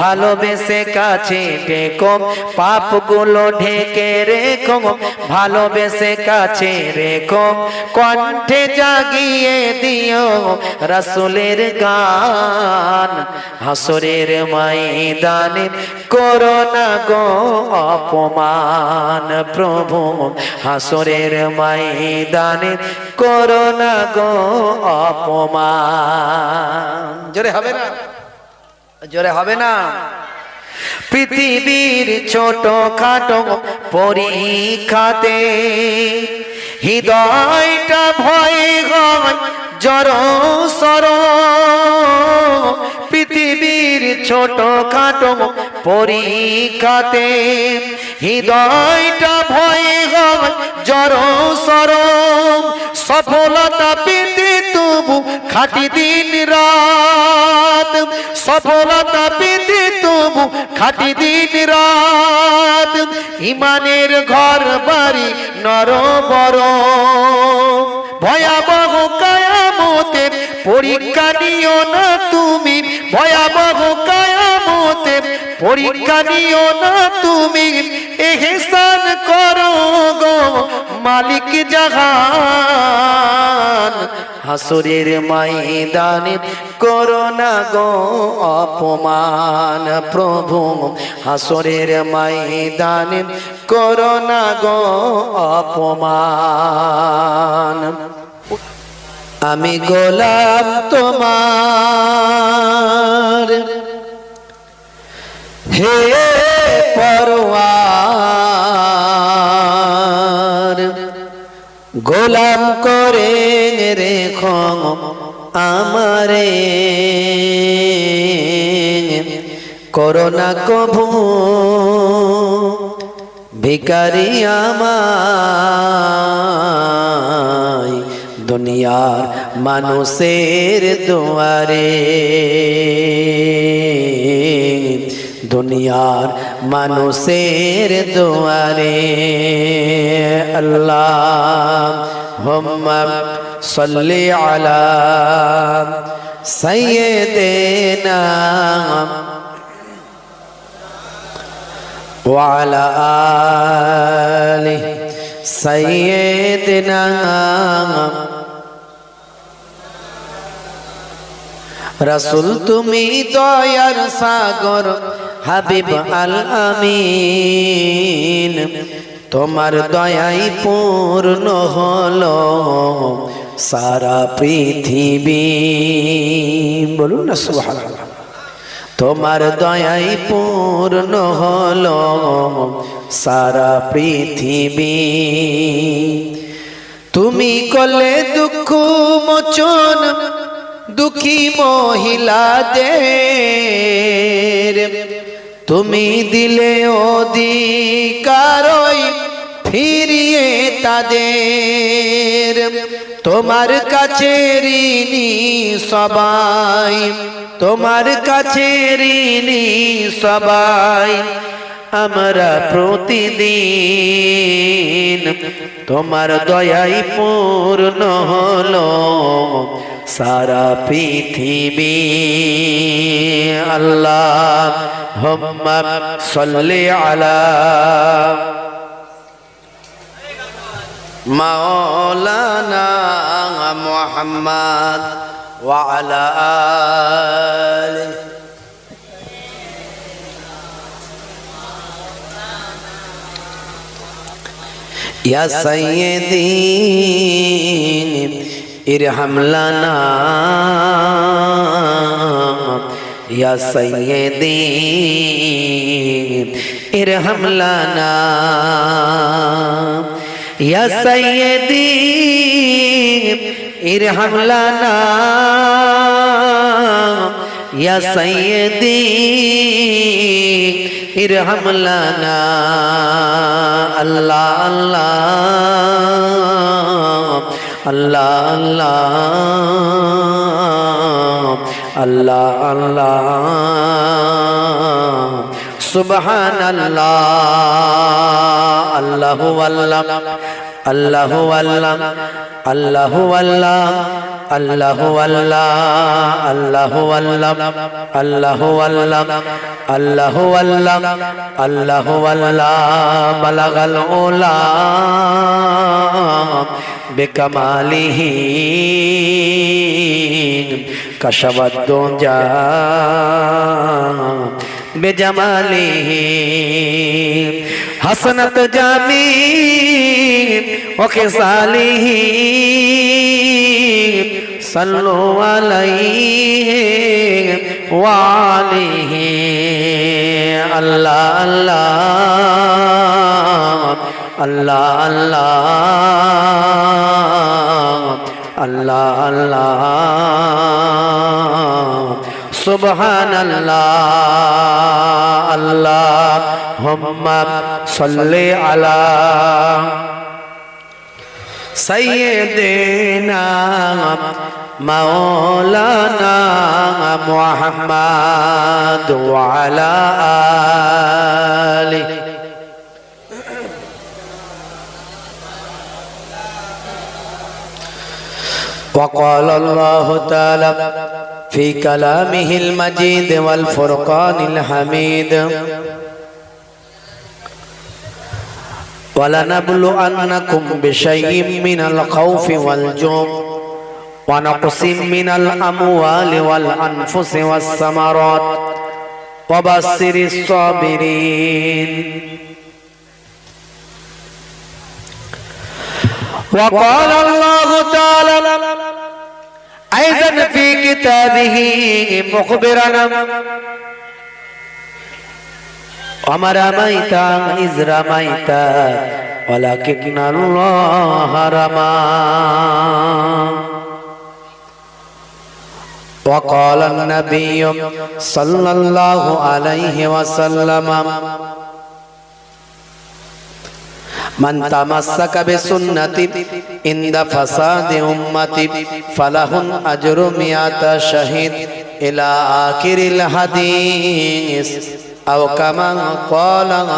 ভালোবেসে কাছে ডেকো। পাপগুলো ঢেকে রেখো, ভালোবেসে কাছে রেখো। কণ্ঠে জাগিয়ে দিও রাসূলের গান, হাসরের ময়দানে করোনা গো অপমান। প্রভু হাসরের ময়দানে করোনা গো অপমান। জোরে হবে না? জোরে হবে না? পৃথিবীর ছোট খাটো পরীক্ষাতে হৃদয়টা ভয় হয় জড় সর। পৃথিবীর ছোট খাটো পরীক্ষাতে হৃদয়টা ভয় হয় জড় সর। সফলতা পেতে তবু খাটি দিন রাত, সফলতা পেতে তবু খাটি দিন রাত। ইমানের ঘর বাড়ি নর বড়, ভয়াবহ কিয়ামতের পরীক্ষা নিও না তুমি। ভয়াবহ কিয়ামতের পরীক্ষা নিও না তুমি। ইহসান করো গো মালিক জাহান, হাসরের ময়দানে করোনা গো অপমান। প্রভু হাসরের ময়দানে করোনা গো অপমান। আমি গোলাম তোমার, হে পরওয়ার, গোলাম করে রেখো আমারে। করোনা কভু ভিখারি আমায়, দুনিয়ার মানুষের দুয়ারে। দুনিয়ার মানুষের দুয়ারে। আল্লাহুম্মা সাল্লি আলা সাইয়্যিদিনা ওয়া আলা আলি সাইয়্যিদিনা। রাসূল তুমি দয়ার সাগর, হাবিব আল আমিন তোমার দয়াই পূর্ণ হলো সারা পৃথিবী বলুন না সুবহানাল্লাহ তোমার দয়াই পূর্ণ হলো সারা পৃথিবী তুমি করলে দুঃখ মোচন দুঃখী মহিলাদের তুমি দিলে অধিকার ফিরিয়ে তাদের তোমার কাছে ঋণী সবাই তোমার কাছে ঋণী সবাই আমরা প্রতিদিন তোমার দয়াই পূর্ণ হলো সারা পৃথিবী আল্লাহুম্মা সাল্লি আলা মাওলানা মুহাম্মদ ওয়া আলা আলিহি या सय्यदी इरहम लना या सय्यदी इरहम लना या सय्यदी इरहम लना या सय्यदी इरहम लना अल्लाह अल्लाह अल्लाह अल्लाह अल्लाह सुबहान अल्लाह अल्लाह अल्लाह अल्लाह अल्लाह अल्लाह अल्लाह अल्लाह अल्लाह अल्लाह अल्लाह अल्लाह अल्लाह अल्लाह अल्लाह बलगल उला बिकमालिही कशवत दुजा बेजमालिही हसनत जामी व खिसालिही सल्लु अलैहि वालिही अल्लाह अल्लाह अल्लाह अल्लाह अल्लाह सुबहान अल्लाह अल्लाहुम्मा सल्ली अला सय्यिदिना मौलाना मुहम्मद व अला आलिहि وقال الله تعالى في كلامه المجيد والفرقان الحميد ولنبلونكم بشيء من الخوف والجوع ونقص من الأموال والأنفس والثمرات وبشر الصابرين وقال الله تعالى أيضا في كتابه مخبرنا وما رميت إذ رميت ولكن الله رمى وقال النبي صلى الله عليه وسلم من تمسك بسنتي عند فساد أمتي فله أجر 100 شهيد إلى آخر الحديث أو كما قال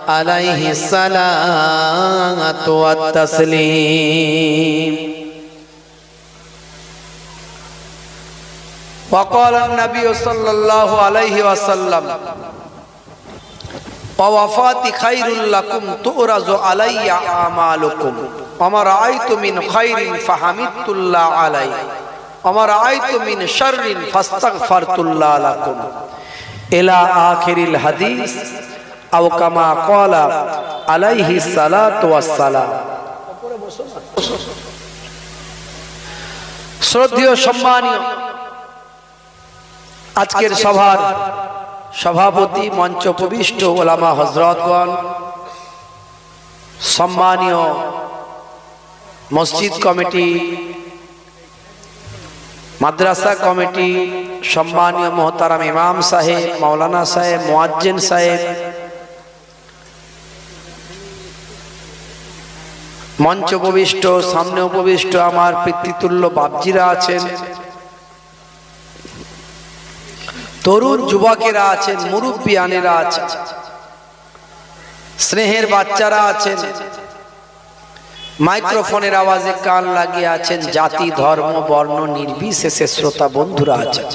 عليه الصلاة والتسليم وقال النبي صلى الله عليه وسلم ووفاتي خير لكم تؤرز علي أعمالكم وما رأيت من خير فحمدت الله عليه وما رأيت من شر فاستغفرت الله لكم ইলা আখিরিল হাদিস আও কামা ক্বালা আলাইহিস সালাতু ওয়াস সালাম। শ্রদ্ধেয় সম্মানীয় আজকের সভার সভাপতি, মঞ্চ উপবিষ্ট ওলামা হযরতগণ, সম্মানীয় মসজিদ কমিটি, মাদ্রাসা কমিটি, সম্মানীয় মোহতারাম ইমাম সাহেব, মাওলানা সাহেব, মুয়াজ্জিন সাহেব, মঞ্চ উপবিষ্ট, সামনে উপবিষ্ট আমার পিতৃতুল্য বাপজিরা আছেন, তরুণ যুবকেরা আছেন, মুরব্বিয়ানেরা আছেন, স্নেহের বাচ্চারা আছেন, মাইক্রোফোনের আওয়াজে কান লাগিয়ে আছেন, জাতি ধর্ম বর্ণ নির্বিশেষে শ্রোতা বন্ধুরা আছেন।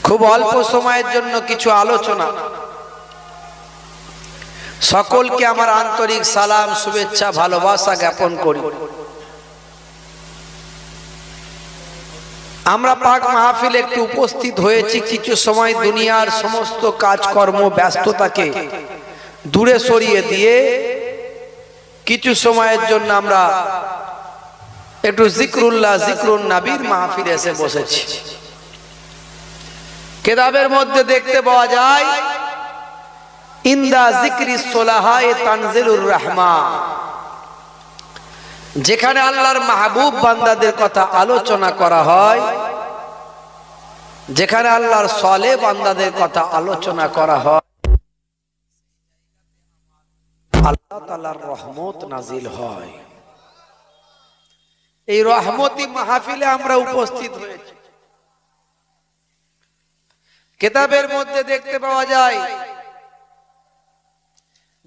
খুব অল্প সময়ের জন্য কিছু আলোচনা। সকলকে আমার আন্তরিক সালাম, শুভেচ্ছা, ভালোবাসা জ্ঞাপন করি। আমরা পাক মাহফিলে একটু উপস্থিত হয়েছি, কিছু সময় দুনিয়ার সমস্ত কাজকর্ম ব্যস্ততাকে দূরে সরিয়ে দিয়ে কিছু সময়ের জন্য আমরা একটু জিক্রুল্লাহ, জিক্রুন নবীর মাহফিলে এসে বসেছি। কিতাবের মধ্যে দেখতে পাওয়া যায় ইন্দা জিক্রি সোলাহায়ে তানজিলুর রহমান, যেখানে আল্লাহর মাহবুব বান্দাদের কথা আলোচনা করা হয়, যেখানে আল্লাহর সালেহ বান্দাদের কথা আলোচনা করা হয়, আল্লাহ তাআলার রহমত নাজিল হয়। এই রহমতি মাহফিলে আমরা উপস্থিত হয়েছি। কিতাবের মধ্যে দেখতে পাওয়া যায়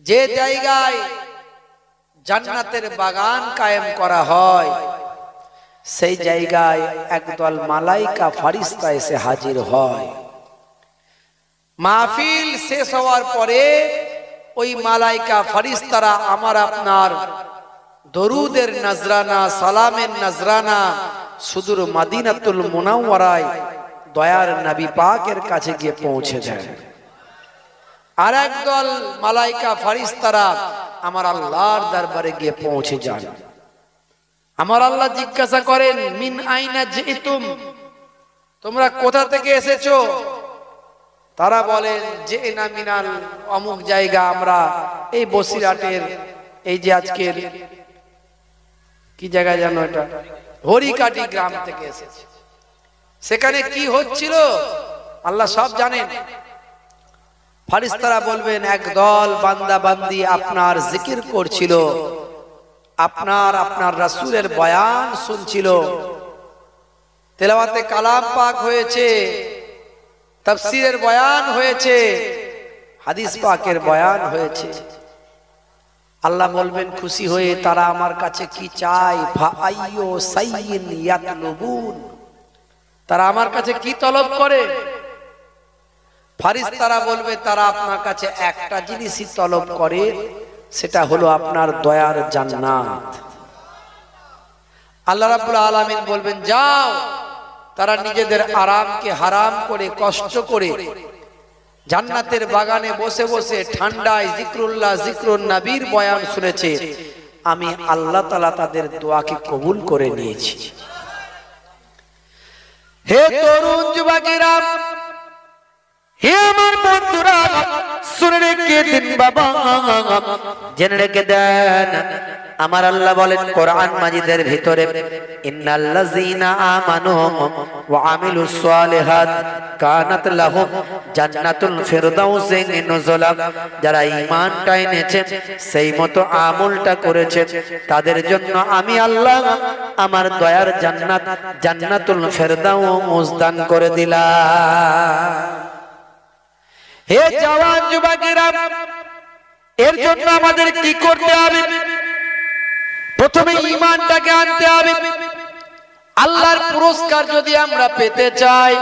যে জায়গায় জান্নাতের বাগান কায়েম করা হয়, সেই জায়গায় একদল মালাইকা ফারিস্তা এসে হাজির হয়। মাহফিল শেষ হওয়ার পরে ওই মালাইকা ফারিস্তারা আমার আপনার দরুদের নজরানা, সালামের নজরানা সুদূর মদিনাতুল মুনাওয়ারায় দয়ার নবী পাকের কাছে গিয়ে পৌঁছে যায়। আর একদল মালাইকা ফারিস্তারা আমার আল্লাহর দরবারে গিয়ে পৌঁছে যান। আমার আল্লাহ জিজ্ঞাসা করেন, মিন আইনা জিতুম, তোমরা কোথা থেকে এসেছো? তারা বলেন যে না মিনাল অমুক জায়গা, আমরা এই বসিরহাটের এই যে আজকের কি জায়গা জানো, এটা হরিকাটি গ্রাম থেকে এসেছে। সেখানে কি হচ্ছিল আল্লাহ সব জানেন। ফারিস্তারা বলবেন একদল বান্দা বান্দি আপনার জিকির করছিল, আপনার রাসূলের বয়ান শুনছিল, তেলাওয়াতে কালাম পাক হয়েছে, তাফসীরের বয়ান হয়েছে, হাদিস পাকের বয়ান হয়েছে। আল্লাহ বলবেন খুশি হয়ে, তারা আমার কাছে কি চায়? ফাআইয়ু সাইয়িন ইয়াতলুবুন, তারা আমার কাছে কি তলব করে? ফারিস্তারা বলবে তারা আপনার কাছে একটা জিনিসই তলব করে, সেটা হলো আপনার দয়ার জান্নাত। আল্লাহ রাব্বুল আলামিন বলবেন যাও, তারা নিজেদের আরামকে হারাম করে, কষ্ট করে জান্নাতের বাগানে বসে বসে ঠান্ডায় জিক্রুল্লাহ, জিক্রুন নবীর বয়ান শুনেছে। আমি আল্লাহ তাআলা তাদের দোয়াকে কবুল করে নিয়েছি। হে তরুণ যুবকেরা, হে আমার বন্ধুরা, শুনে রেখে দিন বাবা, জেনে রেখে দেন। আমার আল্লাহ বলেন কোরআন মাজিদের ভিতরে, ইন্নাল্লাযীনা আমানু ওয়া আমিলুস সালিহাত কানাত লাহুম জান্নাতুল ফিরদাউসি নুজুলা, যারা ঈমানটা এনেছে, সেই মতো আমলটা করেছে, তাদের জন্য আমি আল্লাহ আমার দয়ার জান্নাত, জান্নাতুল ফিরদাউস দান করে দিলাম। হে জওয়ান যুবকেরা, এর জন্য আমাদের কি করতে হবে? প্রথমে ঈমানটাকে আনতে হবে। আল্লাহর পুরস্কার যদি আমরা পেতে চাই,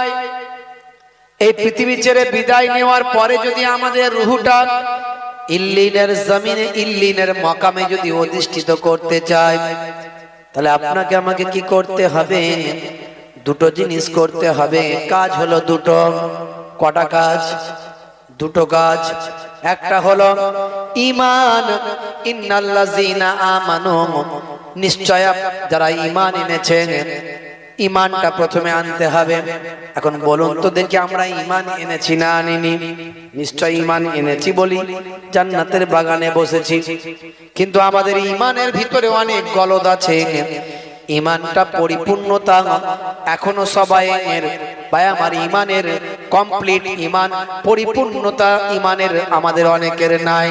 এই পৃথিবী ছেড়ে বিদায় নেওয়ার পরে যদি আমাদের রূহটা ইল্লিনের জমিনে, ইল্লিনের মাকামে যদি অধিষ্ঠিত করতে চাই, তাহলে আপনাকে আমাকে কি করতে হবে? দুটো জিনিস করতে হবে, কাজ হলো দুটো। কটা কাজ? দুটো কাজ। একটা হলো ঈমান, ইন্নাল্লাযীনা আমানু, নিশ্চয় যারা ঈমান এনেছেন, ঈমানটা প্রথমে আনতে হবে। এখন বলুন তো দেখি, আমরা ঈমান এনেছি না আনিনি? নিশ্চয় ঈমান এনেছি বলি জান্নাতের বাগানে বসেছি, কিন্তু আমাদের ঈমানের ভিতরে অনেক গলদ আছে। ঈমানটা পরিপূর্ণতা এখনো সবাই ভাই আমার ঈমানের কমপ্লিট ঈমান পরিপূর্ণতা ঈমানের আমাদের অনেকের নাই।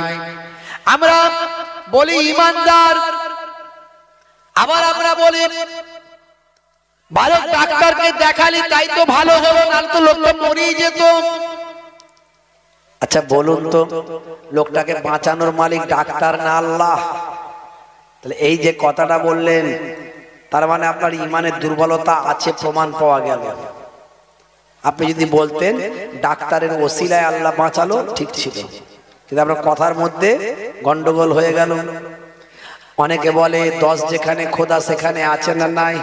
আমরা বলি ঈমানদার, আবার আমরা বলি ভালো ডাক্তারকে দেখালি তাই তো ভালো হলো, না তো লোকটা মরেই যেত। আচ্ছা বলুন তো, লোকটাকে বাঁচানোর মালিক ডাক্তার না আল্লাহ? তাহলে এই যে কথাটা বললেন, তার মানে আপনার ঈমানের দুর্বলতা আছে, প্রমাণ পাওয়া গেল। আপনি যদি বলতেন ডাক্তারের ওসিলায় আল্লাহ বাঁচালো, ঠিক ছিল, কিন্তু আপনার কথার মধ্যে গন্ডগোল হয়ে গেল। অনেকে বলে 10 যেখানে খোদা সেখানে আছে না নাই?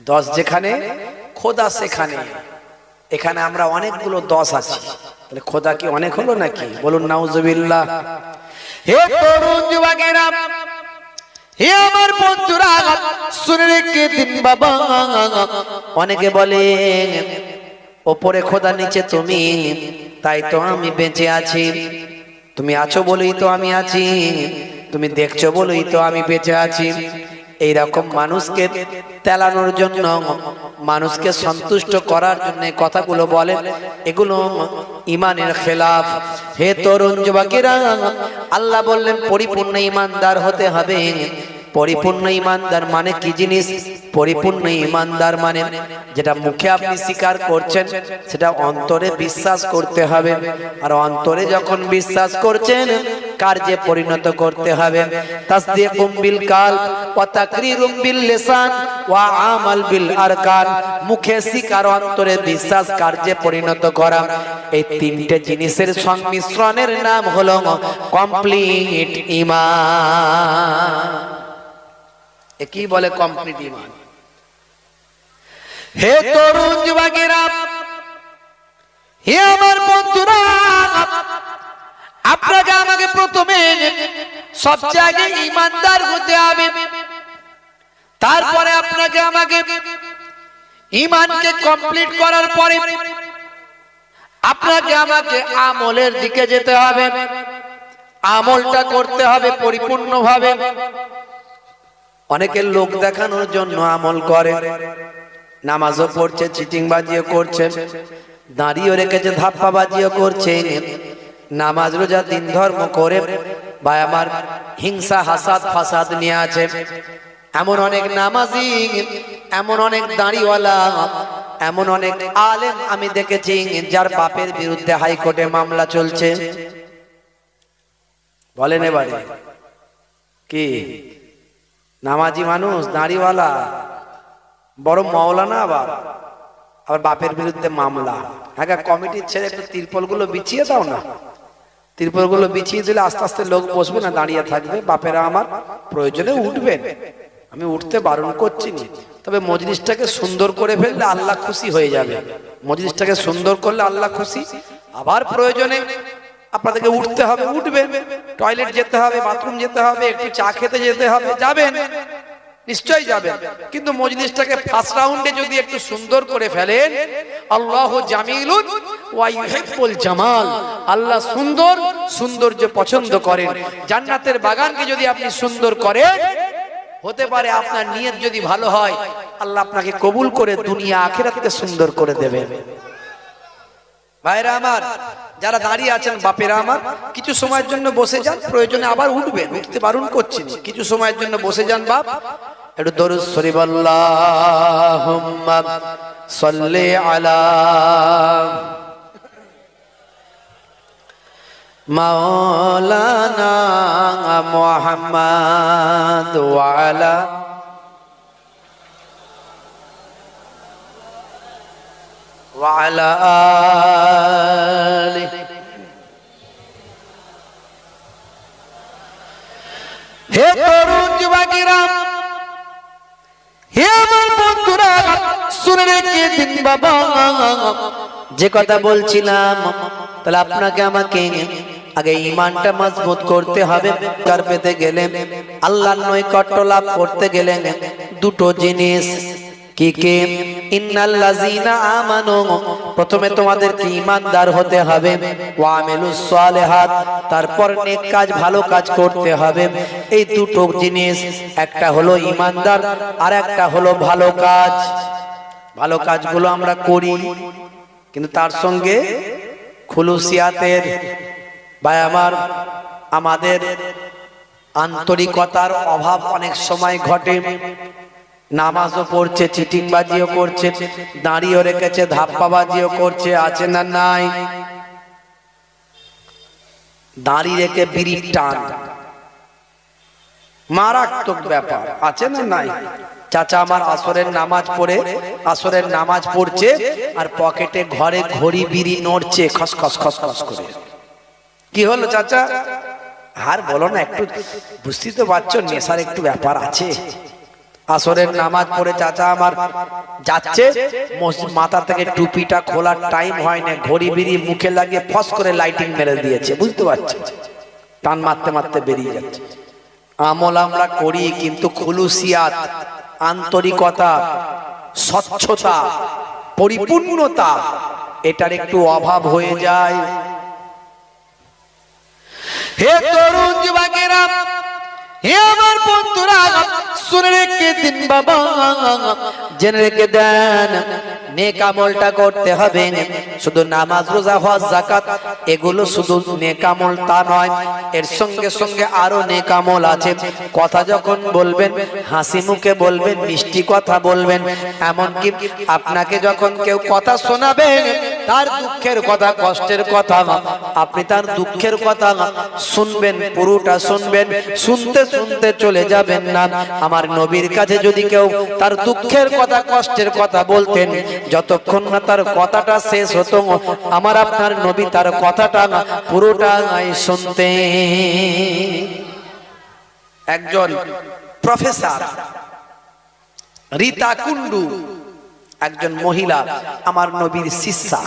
10 যেখানে খোদা সেখানে, এখানে আমরা অনেকগুলো 10 আছি, তাহলে খোদা কি অনেক হলো নাকি? বলুন নাউজুবিল্লাহ। হে তরুণ যুবকেরা, হে আমার বন্ধুরা, শুনে রেখে দিন বাবা। অনেকে বলে ওপরে খোদা, নিচে তুমি, তাই তো আমি বেঁচে আছি। তুমি আছো বলেই তো আমি আছি, তুমি দেখছো বলেই তো আমি বেঁচে আছি। এইরকম মানুষকে তেলানোর জন্য, মানুষকে সন্তুষ্ট করার জন্য কথাগুলো বলেন, এগুলো ঈমানের খেলাফ। হে তরুণ যুবকেরা, আল্লাহ বললেন পরিপূর্ণ ঈমানদার হতে হবে। পরিপূর্ণ ঈমানদার মানে কি জিনিস? পরিপূর্ণ ঈমানদার মানে যেটা মুখে আপনি স্বীকার করছেন সেটা অন্তরে বিশ্বাস করতে হবে, আর অন্তরে যখন বিশ্বাস করছেন কার্যে পরিণত করতে হবে। তাসদীকুম বিল কালব ওয়া তাকরীরুম বিল লিসান ওয়া আমাল বিল আরকান। মুখে স্বীকার, অন্তরে বিশ্বাস, কার্যে পরিণত করা, এই তিনটে জিনিসের সংমিশ্রণের নাম হলো কমপ্লিট ঈমান। কি বলে কমপ্লিট ঈমান? হে তরুণ যুবকেরা, হে আমার বন্ধুরা, আপনাকে আমাকে প্রথমে সবচেয়ে আগে ঈমানদার হতে হবে। তারপরে আপনাকে আমাকে ঈমানকে কমপ্লিট করার পরে আপনাকে আমাকে আমলের দিকে যেতে হবে। আমলটা করতে হবে পরিপূর্ণভাবে। অনেকে লোক দেখানোর জন্য আমল করে, নামাজও পড়ছে, চিটিংবাজিও করছে, দাঁড়িয়ে রেখেছে, ধাপ্পাবাজিও করছে, নামাজ রোজা দিন ধর্ম করে ভাই আমার হিংসা হাসাদ ফাসাদ নিয়ে আছে। এমন অনেক নামাজি, এমন অনেক দাঁড়িওয়ালা, এমন অনেক আলেম আমি দেখেছি যার বাপের বিরুদ্ধে হাইকোর্টে মামলা চলছে। বলেন এবারে কি নামাজি মানুষ, দাঁড়িওয়ালা, বড় মাওলানা, আবার বাপের বিরুদ্ধে মামলা। হ্যাঁ, কমিটির ছেড়ে একটু তিরপলগুলো বিছিয়ে দাও না। তিরপলগুলো বিছিয়ে দিলে আস্তে আস্তে লোক বসবে না, দাঁড়িয়ে থাকবে। বাপেরা আমার প্রয়োজনে উঠবেন, আমি উঠতে বারণ করছি না, তবে মজলিসটাকে সুন্দর করে ফেললে আল্লাহ খুশি হয়ে যাবে। মজলিসটাকে সুন্দর করলে আল্লাহ খুশি। আবার প্রয়োজনে আপনাদেরকে উঠতে হবে, উঠবেন। টয়লেট যেতে হবে, বাথরুম যেতে হবে, একটু চা খেতে যেতে হবে, যাবেন, নিশ্চয়ই যাবেন। কিন্তু মজলিসটাকে ফার্স্ট রাউন্ডে যদি একটু সুন্দর করে ফেলেন, আল্লাহু জামিলুন ওয়া ইউহিব্বুল জামাল, আল্লাহ সুন্দর, সৌন্দর্য পছন্দ করেন। জান্নাতের বাগানকে যদি আপনি সুন্দর করেন, হতে পারে আপনার নিয়ত যদি ভালো হয়, আল্লাহ আপনাকে কবুল করে দুনিয়া আখিরাতকে সুন্দর করে দেবেন। ভাইরা আমার, যারা দাঁড়িয়ে আছেন বাপেরা আমার, কিছু সময়ের জন্য বসে যান, প্রয়োজনে আবার উঠবেন, উঠতে বারণ করছি না, কিছু সময়ের জন্য বসে যান। বাপ একটু দরুদ শরীফ আল্লাহুম্মা সাল্লি আলা মাওলানা মুহাম্মাদ ওয়া আলা وعلى آله হে তরুণ যুবকেরা, হে আমার বন্ধুরা, শুনে রেখে দিন বাবা, যে কথা বলছিলাম, তাহলে আপনাকে আমাকে আগে ঈমানটা মজবুত করতে হবে। কার পেতে গেলে, আল্লাহর নৈকট্য লাভ করতে গেলে দুটো জিনিস কি কি? ইন্নাল্লাযীনা আমানু, প্রথমে তোমাদেরকে ঈমানদার হতে হবে, ওয়া আমিলুস সালিহাত, তারপর নেক কাজ ভালো কাজ করতে হবে। এই দুটো জিনিস, একটা হলো ঈমানদার আর একটা হলো ভালো কাজ। ভালো কাজগুলো আমরা করি, কিন্তু তার সঙ্গে খুলুসিয়াতের ভাই আমার, আমাদের আন্তরিকতার অভাব অনেক সময় ঘটে। নামাজও পড়ছে, চিটিংবাজিও করছে, দাঁড়িয়েও রেখেছে, ধাপ্পাবাজিও করছে, আছে না নাই? দাঁড়ি রেখে বিড়ির টান, মারাত্মক ব্যাপার, আছে না নাই? চাচা আমার আসরের নামাজ পড়ছে আর পকেটে ঘরে ঘড়ি বিড়ি নড়ছে, খসখস খসখস করে। কি হলো চাচা? আর বলো না, একটু বুঝতে তো পারছো নেশার একটু ব্যাপার আছে। আসরের নামাজ পড়ে চাচা আমার যাচ্ছে, মাথা থেকে টুপিটা খোলার টাইম হয় না, ঘড়ি বিড়ি মুখে লাগিয়ে ফস করে লাইটিং মেরে দিয়েছে, বুঝতে পারছো? টান মারতে মারতে বেরিয়ে যাচ্ছে। আমল আমরা করি, কিন্তু খুলুসিয়াত, আন্তরিকতা, স্বচ্ছতা, পরিপূর্ণতা, এটার একটু অভাব হয়ে যায়। হে তরুণ যুবকেরা, হে আমার বন্ধুরা, শুনে রেখে দিন বাবা, জেনে রেখে দেন, নেক আমলটা করতে হবে। শুধু নামাজ, রোজা, হজ, যাকাত এগুলো শুধু নেক আমল তা নয়, এর সঙ্গে সঙ্গে আরো নেক আমল আছে। কথা যখন বলবেন, হাসি মুখে বলবেন, মিষ্টি কথা বলবেন। এমনকি আপনাকে যখন কেউ কথা শোনাবেন, তার দুঃখের কথা, কষ্টের কথা, আপনি তার দুঃখের কথা শুনবেন, পুরোটা শুনবেন, শুনতে শুনতে চলে যাবেন না। আমার নবীর কাছে যদি কেউ তার দুঃখের কথা, কষ্টের কথা বলতেন, যতক্ষণ না তার কথাটা শেষ হতো, আমার আপনার নবী তার কথাটা পুরোটা শুনতেন। একজন প্রফেসর রীতা কুন্ডু, একজন মহিলা, আমার নবীর শিষ্যা।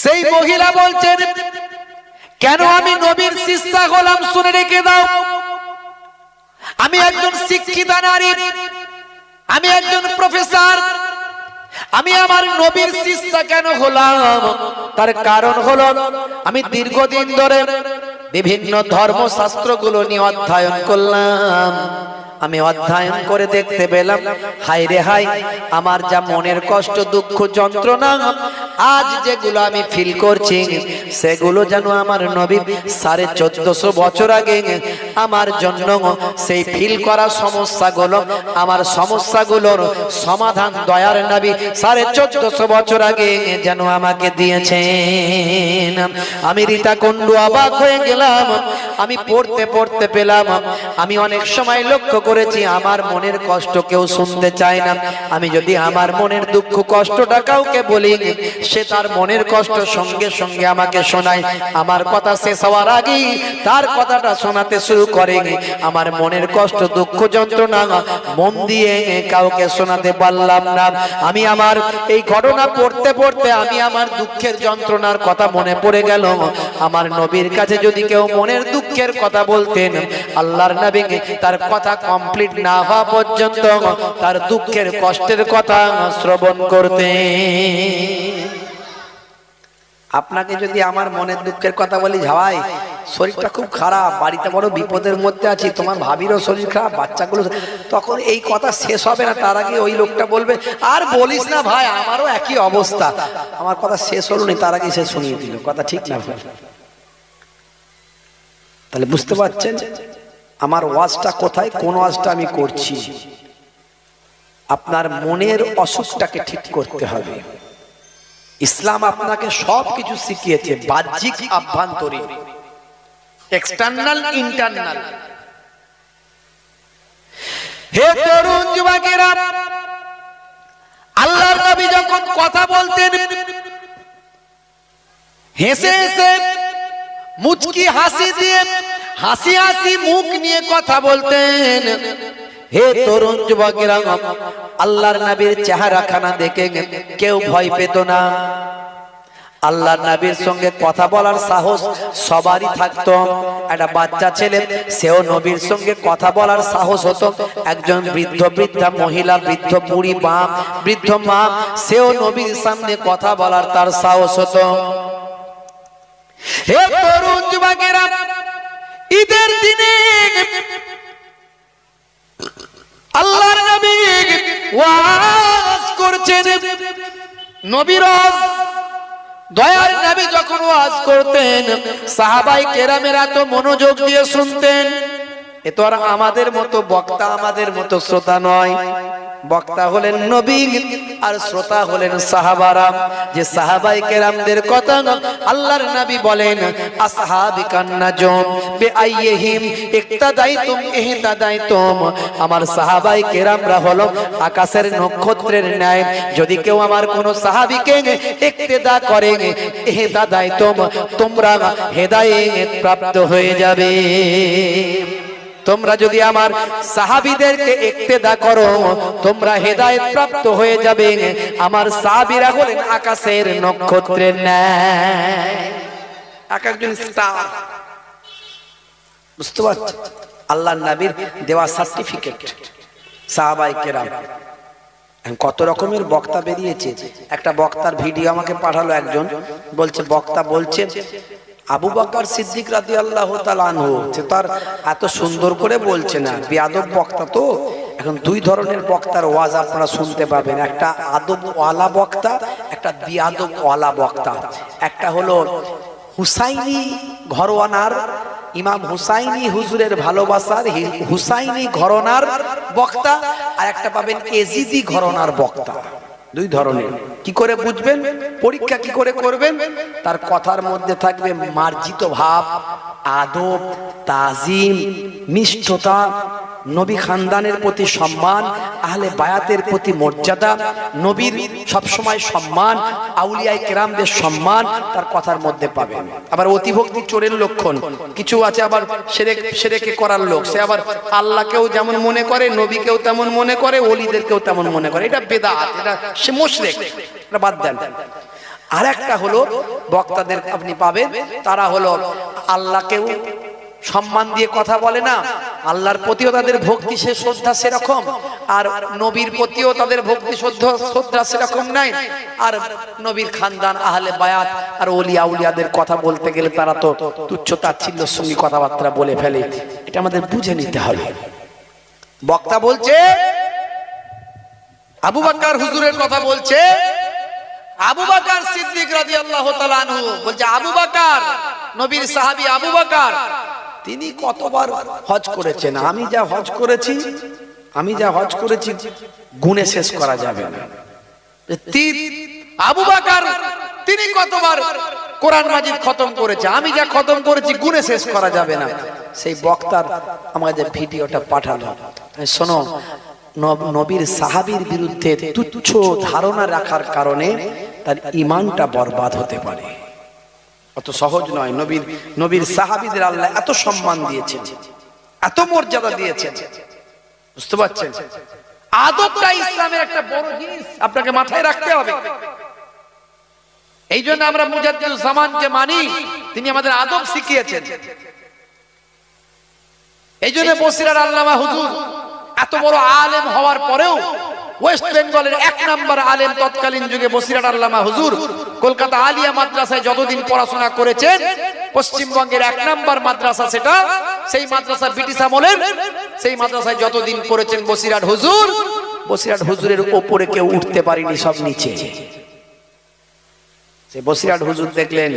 সেই মহিলা বলছেন, কেন আমি নবীর শিষ্যা হলাম? শুনে রেখে দাও, আমি একজন শিক্ষিতা নারী, আমি একজন প্রফেসর, আমি আমার নবীর শিষ্যা কেন হলাম? তার কারণ হলো, আমি দীর্ঘদিন ধরে বিভিন্ন ধর্মশাস্ত্রগুলো নিয়ে অধ্যয়ন করলাম। আমি অধ্যয়ন করে দেখতে পেলাম, হায় রে হায়, আমার যা মনের কষ্ট, দুঃখ, যন্ত্রণা আজ যেগুলো আমি ফিল করছি, সেগুলো যেন আমার নবী 1450 বছর আগে আমার জন্য সেই ফিল করা সমস্যাগুলো, আমার সমস্যাগুলোর সমাধান দয়ার নবী 1450 বছর আগে যেন আমাকে দিয়েছেন। আমি রীতা কুন্ডু অবাক হয়ে গেলাম। আমি পড়তে পড়তে পেলাম, আমি অনেক সময় লক্ষ্য করেছি আমার মনের কষ্ট কেউ শুনতে চায় না। আমি যদি আমার মনের দুঃখ কষ্টটা কাউকে বলি, সে তার মনের কষ্ট সঙ্গে সঙ্গে আমাকে শোনায়। আমার কথা শেষ হওয়ার আগেই তার কথাটা শোনাতে শুরু করে। আমার মনের কষ্ট, দুঃখ, যন্ত্রণা মন দিয়ে কাউকে শোনাতে পারলাম না। আমি আমার এই ঘটনা পড়তে পড়তে আমি আমার দুঃখের যন্ত্রণার কথা মনে পড়ে গেল। আমার নবীর কাছে যদি কেউ মনের দুঃখের কথা বলতেন, আল্লাহর নবী তার কথা কমপ্লিট না হওয়া পর্যন্ত তার দুঃখের কষ্টের কথা শ্রবণ করতেন। আপনাকে যদি আমার মনের দুঃখের কথা বলি, ভাই শরীরটা খুব খারাপ, বাড়িতে বড় বিপদের মধ্যে আছি, তোমার ভাবিরও শরীর খারাপ, বাচ্চাগুলো, তখন এই কথা শেষ হবে না, তার আগে ওই লোকটা বলবে, আর বলিস না ভাই, আমারও একই অবস্থা। আমার কথা শেষ হলো না, তার আগে সে শুনিয়ে দিল। কথা ঠিক না? তাহলে বুঝতে পারছেন আমার ওয়াজটা কোথায়, কোন ওয়াজটা আমি করছি। আপনার মনের অসুখটাকে ঠিক করতে হবে। ইসলাম আপনাকে সবকিছু শিখিয়েছে, বাহ্যিক, আভ্যন্তরীণ, এক্সটার্নাল, ইন্টারনাল। হে তরুণ যুবকেরা, আল্লাহর নবী যখন কথা বলতেন, হেসে হেসে, মুচকি হাসি দিয়ে, হাসি হাসি মুখ নিয়ে কথা বলতেন। হে তরুণ যুবকেরা, আল্লাহর নবীর চেহারাখানা দেখে কেউ ভয় পেত না। আল্লাহর নবীর সঙ্গে কথা বলার সাহস সবারই থাকতো। একটা বাচ্চা ছেলে, সেও নবীর সঙ্গে কথা বলার সাহস হতো। একজন বৃদ্ধা মহিলা, বৃদ্ধ বুড়ি মা, বৃদ্ধ মা, সেও নবীর সামনে কথা বলার তার সাহস হতো। হে তরুণ যুবকেরা, ঈদের দিনে আল্লাহর নবী ওয়াজ করছেন। নবীর দয়ার নবী যখন ওয়াজ করতেন, সাহাবায়ে কেরামেরা তো মনোযোগ দিয়ে শুনতেন। এ তো আর আমাদের মতো বক্তা, আমাদের মতো শ্রোতা নয়। বক্তা হলেন নবী আর শ্রোতা হলেন সাহাবারা। যে সাহাবায়ে কেরামদের কথা আল্লাহর নবী বলেন, আসহাবিকান নাজম বিআইহিম ইক্তাদাইতুম ইহতাদাইতুম। আমার সাহাবায়ে কেরামরা হলো আকাশের নক্ষত্রের ন্যায়। যদি কেউ আমার কোন সাহাবীকে ইক্তেদা করে, ইহতাদাইতুম, তোমরা হেদায়েত প্রাপ্ত হয়ে যাবে। তোমরা যদি আমার সাহাবীদেরকে ইক্তেদা করো, তোমরা হেদায়েত প্রাপ্ত হয়ে যাবে। আমার সাহাবীরা হলেন আকাশের নক্ষত্রের ন্যায়, এক একজন স্টার। বুঝতে পারছেন? আল্লাহর নবীর দেওয়া সার্টিফিকেট সাহাবায়ে কেরাম। কত রকমের বক্তা বেরিয়েছে। একটা বক্তার ভিডিও আমাকে পাঠালো একজন, বলছে বক্তা বলছে আবু বকর সিদ্দিক রাদিয়াল্লাহু তাআলা আনহু, সে তার এত সুন্দর করে বলছে না, বেয়াদব বক্তা তো। এখন দুই ধরনের বক্তার ওয়াজ আপনারা শুনতে পাবেন, একটা আদব ওয়ালা বক্তা, একটা বেয়াদব ওয়ালা বক্তা। একটা হলো হুসাইনি ঘরানার ইমাম হুসাইনি হুজুরের ভালোবাসার হুসাইনি ঘরানার বক্তা, আর একটা পাবেন এজিদি ঘরানার বক্তা। দুই ধরনের। কি করে বুঝবেন? পরীক্ষা কি করে করবেন? তার কথার মধ্যে থাকবে মার্জিত ভাব, আদব, তাজিম, মিষ্টতা, নবী খানদানের প্রতি সম্মান, আহলে বায়াতের প্রতি মর্যাদা, নবীর সবসময় সম্মান, আউলিয়ায়ে কেরামদের সম্মান তার কথার মধ্যে পাবেন। আবার অতিভক্তি চোরের লক্ষণ কিছু আছে, আবার শিরকে করার লোক, সে আবার আল্লাহকেও যেমন মনে করে, নবীকেও তেমন মনে করে, ওলিদেরকেও তেমন মনে করে। এটা বেদাত, এটা সে মুশরিক, এটা বাদ দেন। আর একটা হলো বক্তাদের আপনি পাবেন, তারা হলো আল্লাহকেও সম্মান দিয়ে কথা বলে না, আল্লাহর প্রতিও তাদের ভক্তি সে শ্রদ্ধা সেরকম, আর নবীর প্রতিও তাদের ভক্তি শ্রদ্ধা সেরকম নাই। আর নবীর খানদান, আহলে বায়াত আর ওলিয়া আউলিয়াদের কথা বলতে গেলে তারা তো তুচ্ছ তাচ্ছিল্যের সঙ্গে কথাবার্তা বলে ফেলে। এটা আমাদের বুঝে নিতে হবে। বক্তা বলছে আবু বকর হুজুরের কথা বলছে, আবু বকর সিদ্দিক রাদিয়াল্লাহু তাআলা আনহু বলছে, আবু বকর নবীর সাহাবী আবু বকর তিনি কতবার হজ করেছেন। আমি যা হজ করেছি গুণে শেষ করা যাবে না। আবু বকর তিনি কতবার কোরআন মাজিদ খতম করেছে, আমি যা খতম করেছি গুণে শেষ করা যাবে না। সেই বক্তার আমাদের ভিডিওটা পাঠালো, শোনো, নবীর সাহাবীর বিরুদ্ধে তুচ্ছ ধারণা রাখার কারণে তার ঈমানটা বরবাদ হতে পারে। অত সহজ নয়। নবীর সাহাবীদের আল্লাহ এত সম্মান দিয়েছেন, এত মর্যাদা দিয়েছেন। বুঝতে পারছেন? আদবটা ইসলামের একটা বড় জিনিস, আপনাকে মাথায় রাখতে হবে। এই জন্য আমরা মুজাদ্দিদুল জামানকে মানি, তিনি আমাদের আদব শিখিয়েছেন। এই জন্য বসিরার আল্লামা হুজুর এত বড় আলেম হওয়ার পরেও ওয়েস্ট বেঙ্গলের এক নাম্বার আলেম তৎকালীন যুগে বসিরার আল্লামা হুজুর কলকাতা আলিয়া মাদ্রাসায় যতদিন পড়াশোনা করেছেন, পশ্চিমবঙ্গের এক নাম্বার মাদ্রাসা সেটা, সেই মাদ্রাসা ব্রিটিশ আমলের, সেই মাদ্রাসায় যতদিন পড়েছেন বসিরাট হুজুরের উপরে কেউ উঠতে পারেনি, সব নিচে। সেই বসিরাট হুজুর দেখলেন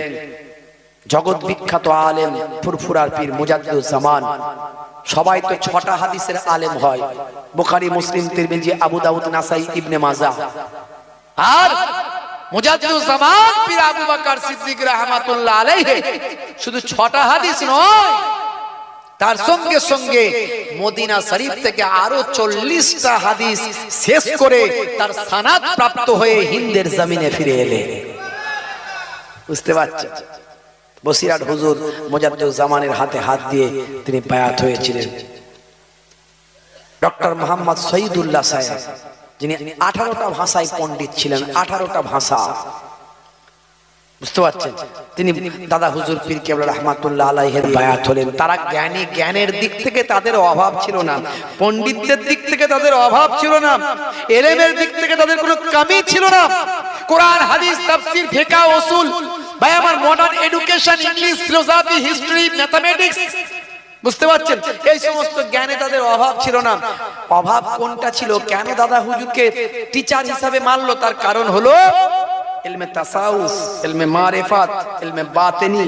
জগৎ বিখ্যাত আলেম ফুরফুরার পীর মুজাদ্দিদুল জামান, সবাই তো 6টা হাদিসের আলেম হয়, বুখারী, মুসলিম, তিরমিজি, আবু দাউদ, নাসাই, ইবনে মাজাহ। আর মুজাদ্দিদুল জামান পীর আবু বকর সিদ্দিক রাহমাতুল্লাহ আলাইহি শুধু 6টা হাদিস নয়, তার সঙ্গে সঙ্গে মদিনা শরীফ থেকে আরো 40টা হাদিস শেষ করে তার সনদ প্রাপ্ত হয়ে হিন্দের জমিনে ফিরে এলেন। বুঝতে পারছেন? বসিরাট হুজুর মুজাদ্দিদুল জামানের হাতে হাত দিয়ে তিনি বায়াত হয়েছিলেন। ডক্টর মোহাম্মদ শহীদুল্লাহ সাহেব, যিনি 18টা ভাষায় পণ্ডিত ছিলেন, 18টা ভাষা, বুঝতে পারছেন? তিনি দাদা হুজুর পীর কেবলা রহমাতুল্লাহ আলাইহির বায়াত হলেন। তারা জ্ঞানী, জ্ঞানের দিক থেকে তাদের অভাব ছিল না, পণ্ডিতদের দিক থেকে তাদের অভাব ছিল না, ইলমের দিক থেকে তাদের কোনো কমি ছিল না। কোরআন, হাদিস, তাফসীর, ফিকহ, উসুল, ভাই আমার modern education, English, philosophy, history, mathematics, বুঝতে পারছেন? এই সমস্ত জ্ঞানে তাদের অভাব ছিল না। অভাব কোনটা ছিল? কেন দাদা হুজুরকে টিচার হিসাবে মানলো? তার কারণ হলো ইলমে তাসাউফ, ইলমে মারিফাত, ইলমে বাতিনি,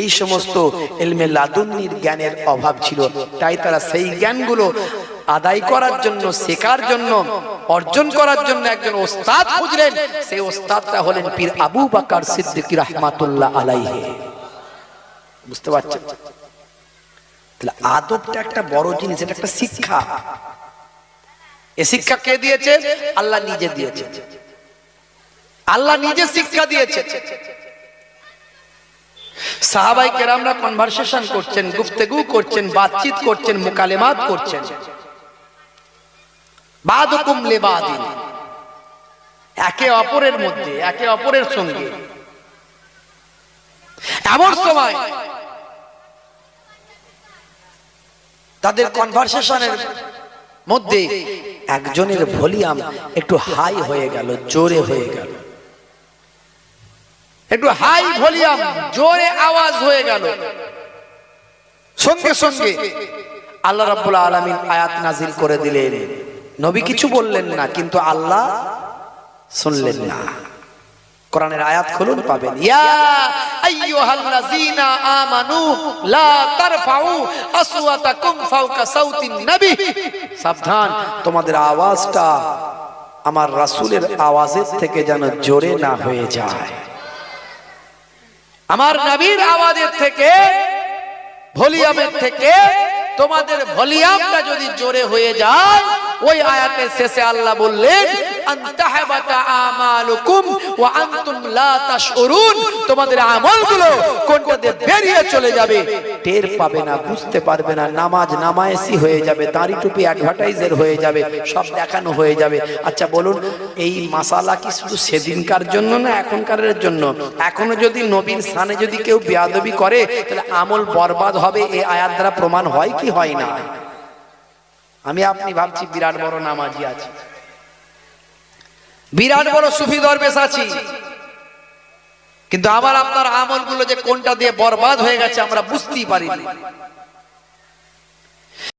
এই সমস্ত ইলমে লাদুন্নির জ্ঞানের অভাব ছিল। তাই তারা সেই জ্ঞানগুলো আদায় করার জন্য, শেখার জন্য, অর্জন করার জন্য একজন ওস্তাদ খুঁজলেন। সেই ওস্তাদটা হলেন পীর আবু বকর সিদ্দিক রাহমাতুল্লাহ আলাইহি। বুঝতে পারছেন? তাহলে আদবটা একটা বড় জিনিস, এটা একটা শিক্ষা। এই শিক্ষা কে দিয়েছে? আল্লাহ নিজে দিয়েছে। আল্লাহ নিজে শিক্ষা দিয়েছে। সাহাবাই কেরামরা কনভারসেশন করছেন, গুফতগু করছেন, বাতচিত করছেন, মুকালেমাত করছেন, বাদুকুম লিবাদিন, একে অপরের মধ্যে, একে অপরের সঙ্গে। এমন সময় তাদের কনভারসেশনের মধ্যে একজনের ভলিউম একটু হাই হয়ে গেল, জোরে হয়ে গেল, একটু হাই ভলিউম, জোরে আওয়াজ হয়ে গেল। সঙ্গে সঙ্গে আল্লাহ রাব্বুল আলামিন আয়াত নাজিল করে দিলেন। নবী কিছু বললেন না, কিন্তু আল্লাহ শুনলেন না। কোরআনের আয়াত খুলুন, পাবেন, ইয়া আইয়ুহাল্লাযীনা আমানু লা তারফাউ আসওয়াতাকুম ফাওকা সাউতিন নবী। সাবধান, তোমাদের আওয়াজটা আমার রাসূলের আওয়াজের থেকে যেন জোরে না হয়ে যায়। আমার নবীর আওয়াজের থেকে, ভলিউমের থেকে তোমাদের ভলিউমটা যদি জোরে হয়ে যায়, ওই আয়াতের শেষে আল্লাহ বললেন আনতাহাবাতা আমালুকুম ওয়া আনতুম লা তাশউরুন, তোমাদের আমলগুলো কোনটা দিয়ে বেরিয়ে চলে যাবে, টের পাবে না, বুঝতে পারবে না। নামাজ নামায়েসি হয়ে যাবে, দাড়ি টুপি অ্যাডভার্টাইজার হয়ে যাবে, সব দেখানো হয়ে যাবে। আচ্ছা বলুন, এই মাসালা কি শুধু সেদিনকার জন্য না এখনকারের জন্য? এখনো যদি নবীর শানে যদি কেউ বেয়াদবি করে, তাহলে আমল বরবাদ হবে। এই আয়াত দ্বারা প্রমাণ হয় কি হয় না? আমি আপনি ভাবছি বিরাট বড় নামাজি আছি, বিরাট বড় সুফি দরবেশ আছি, কিন্তু আমার আপনার আমলগুলো যে কোনটা দিয়ে বরবাদ হয়ে গেছে আমরা বুঝতেই পারিনি।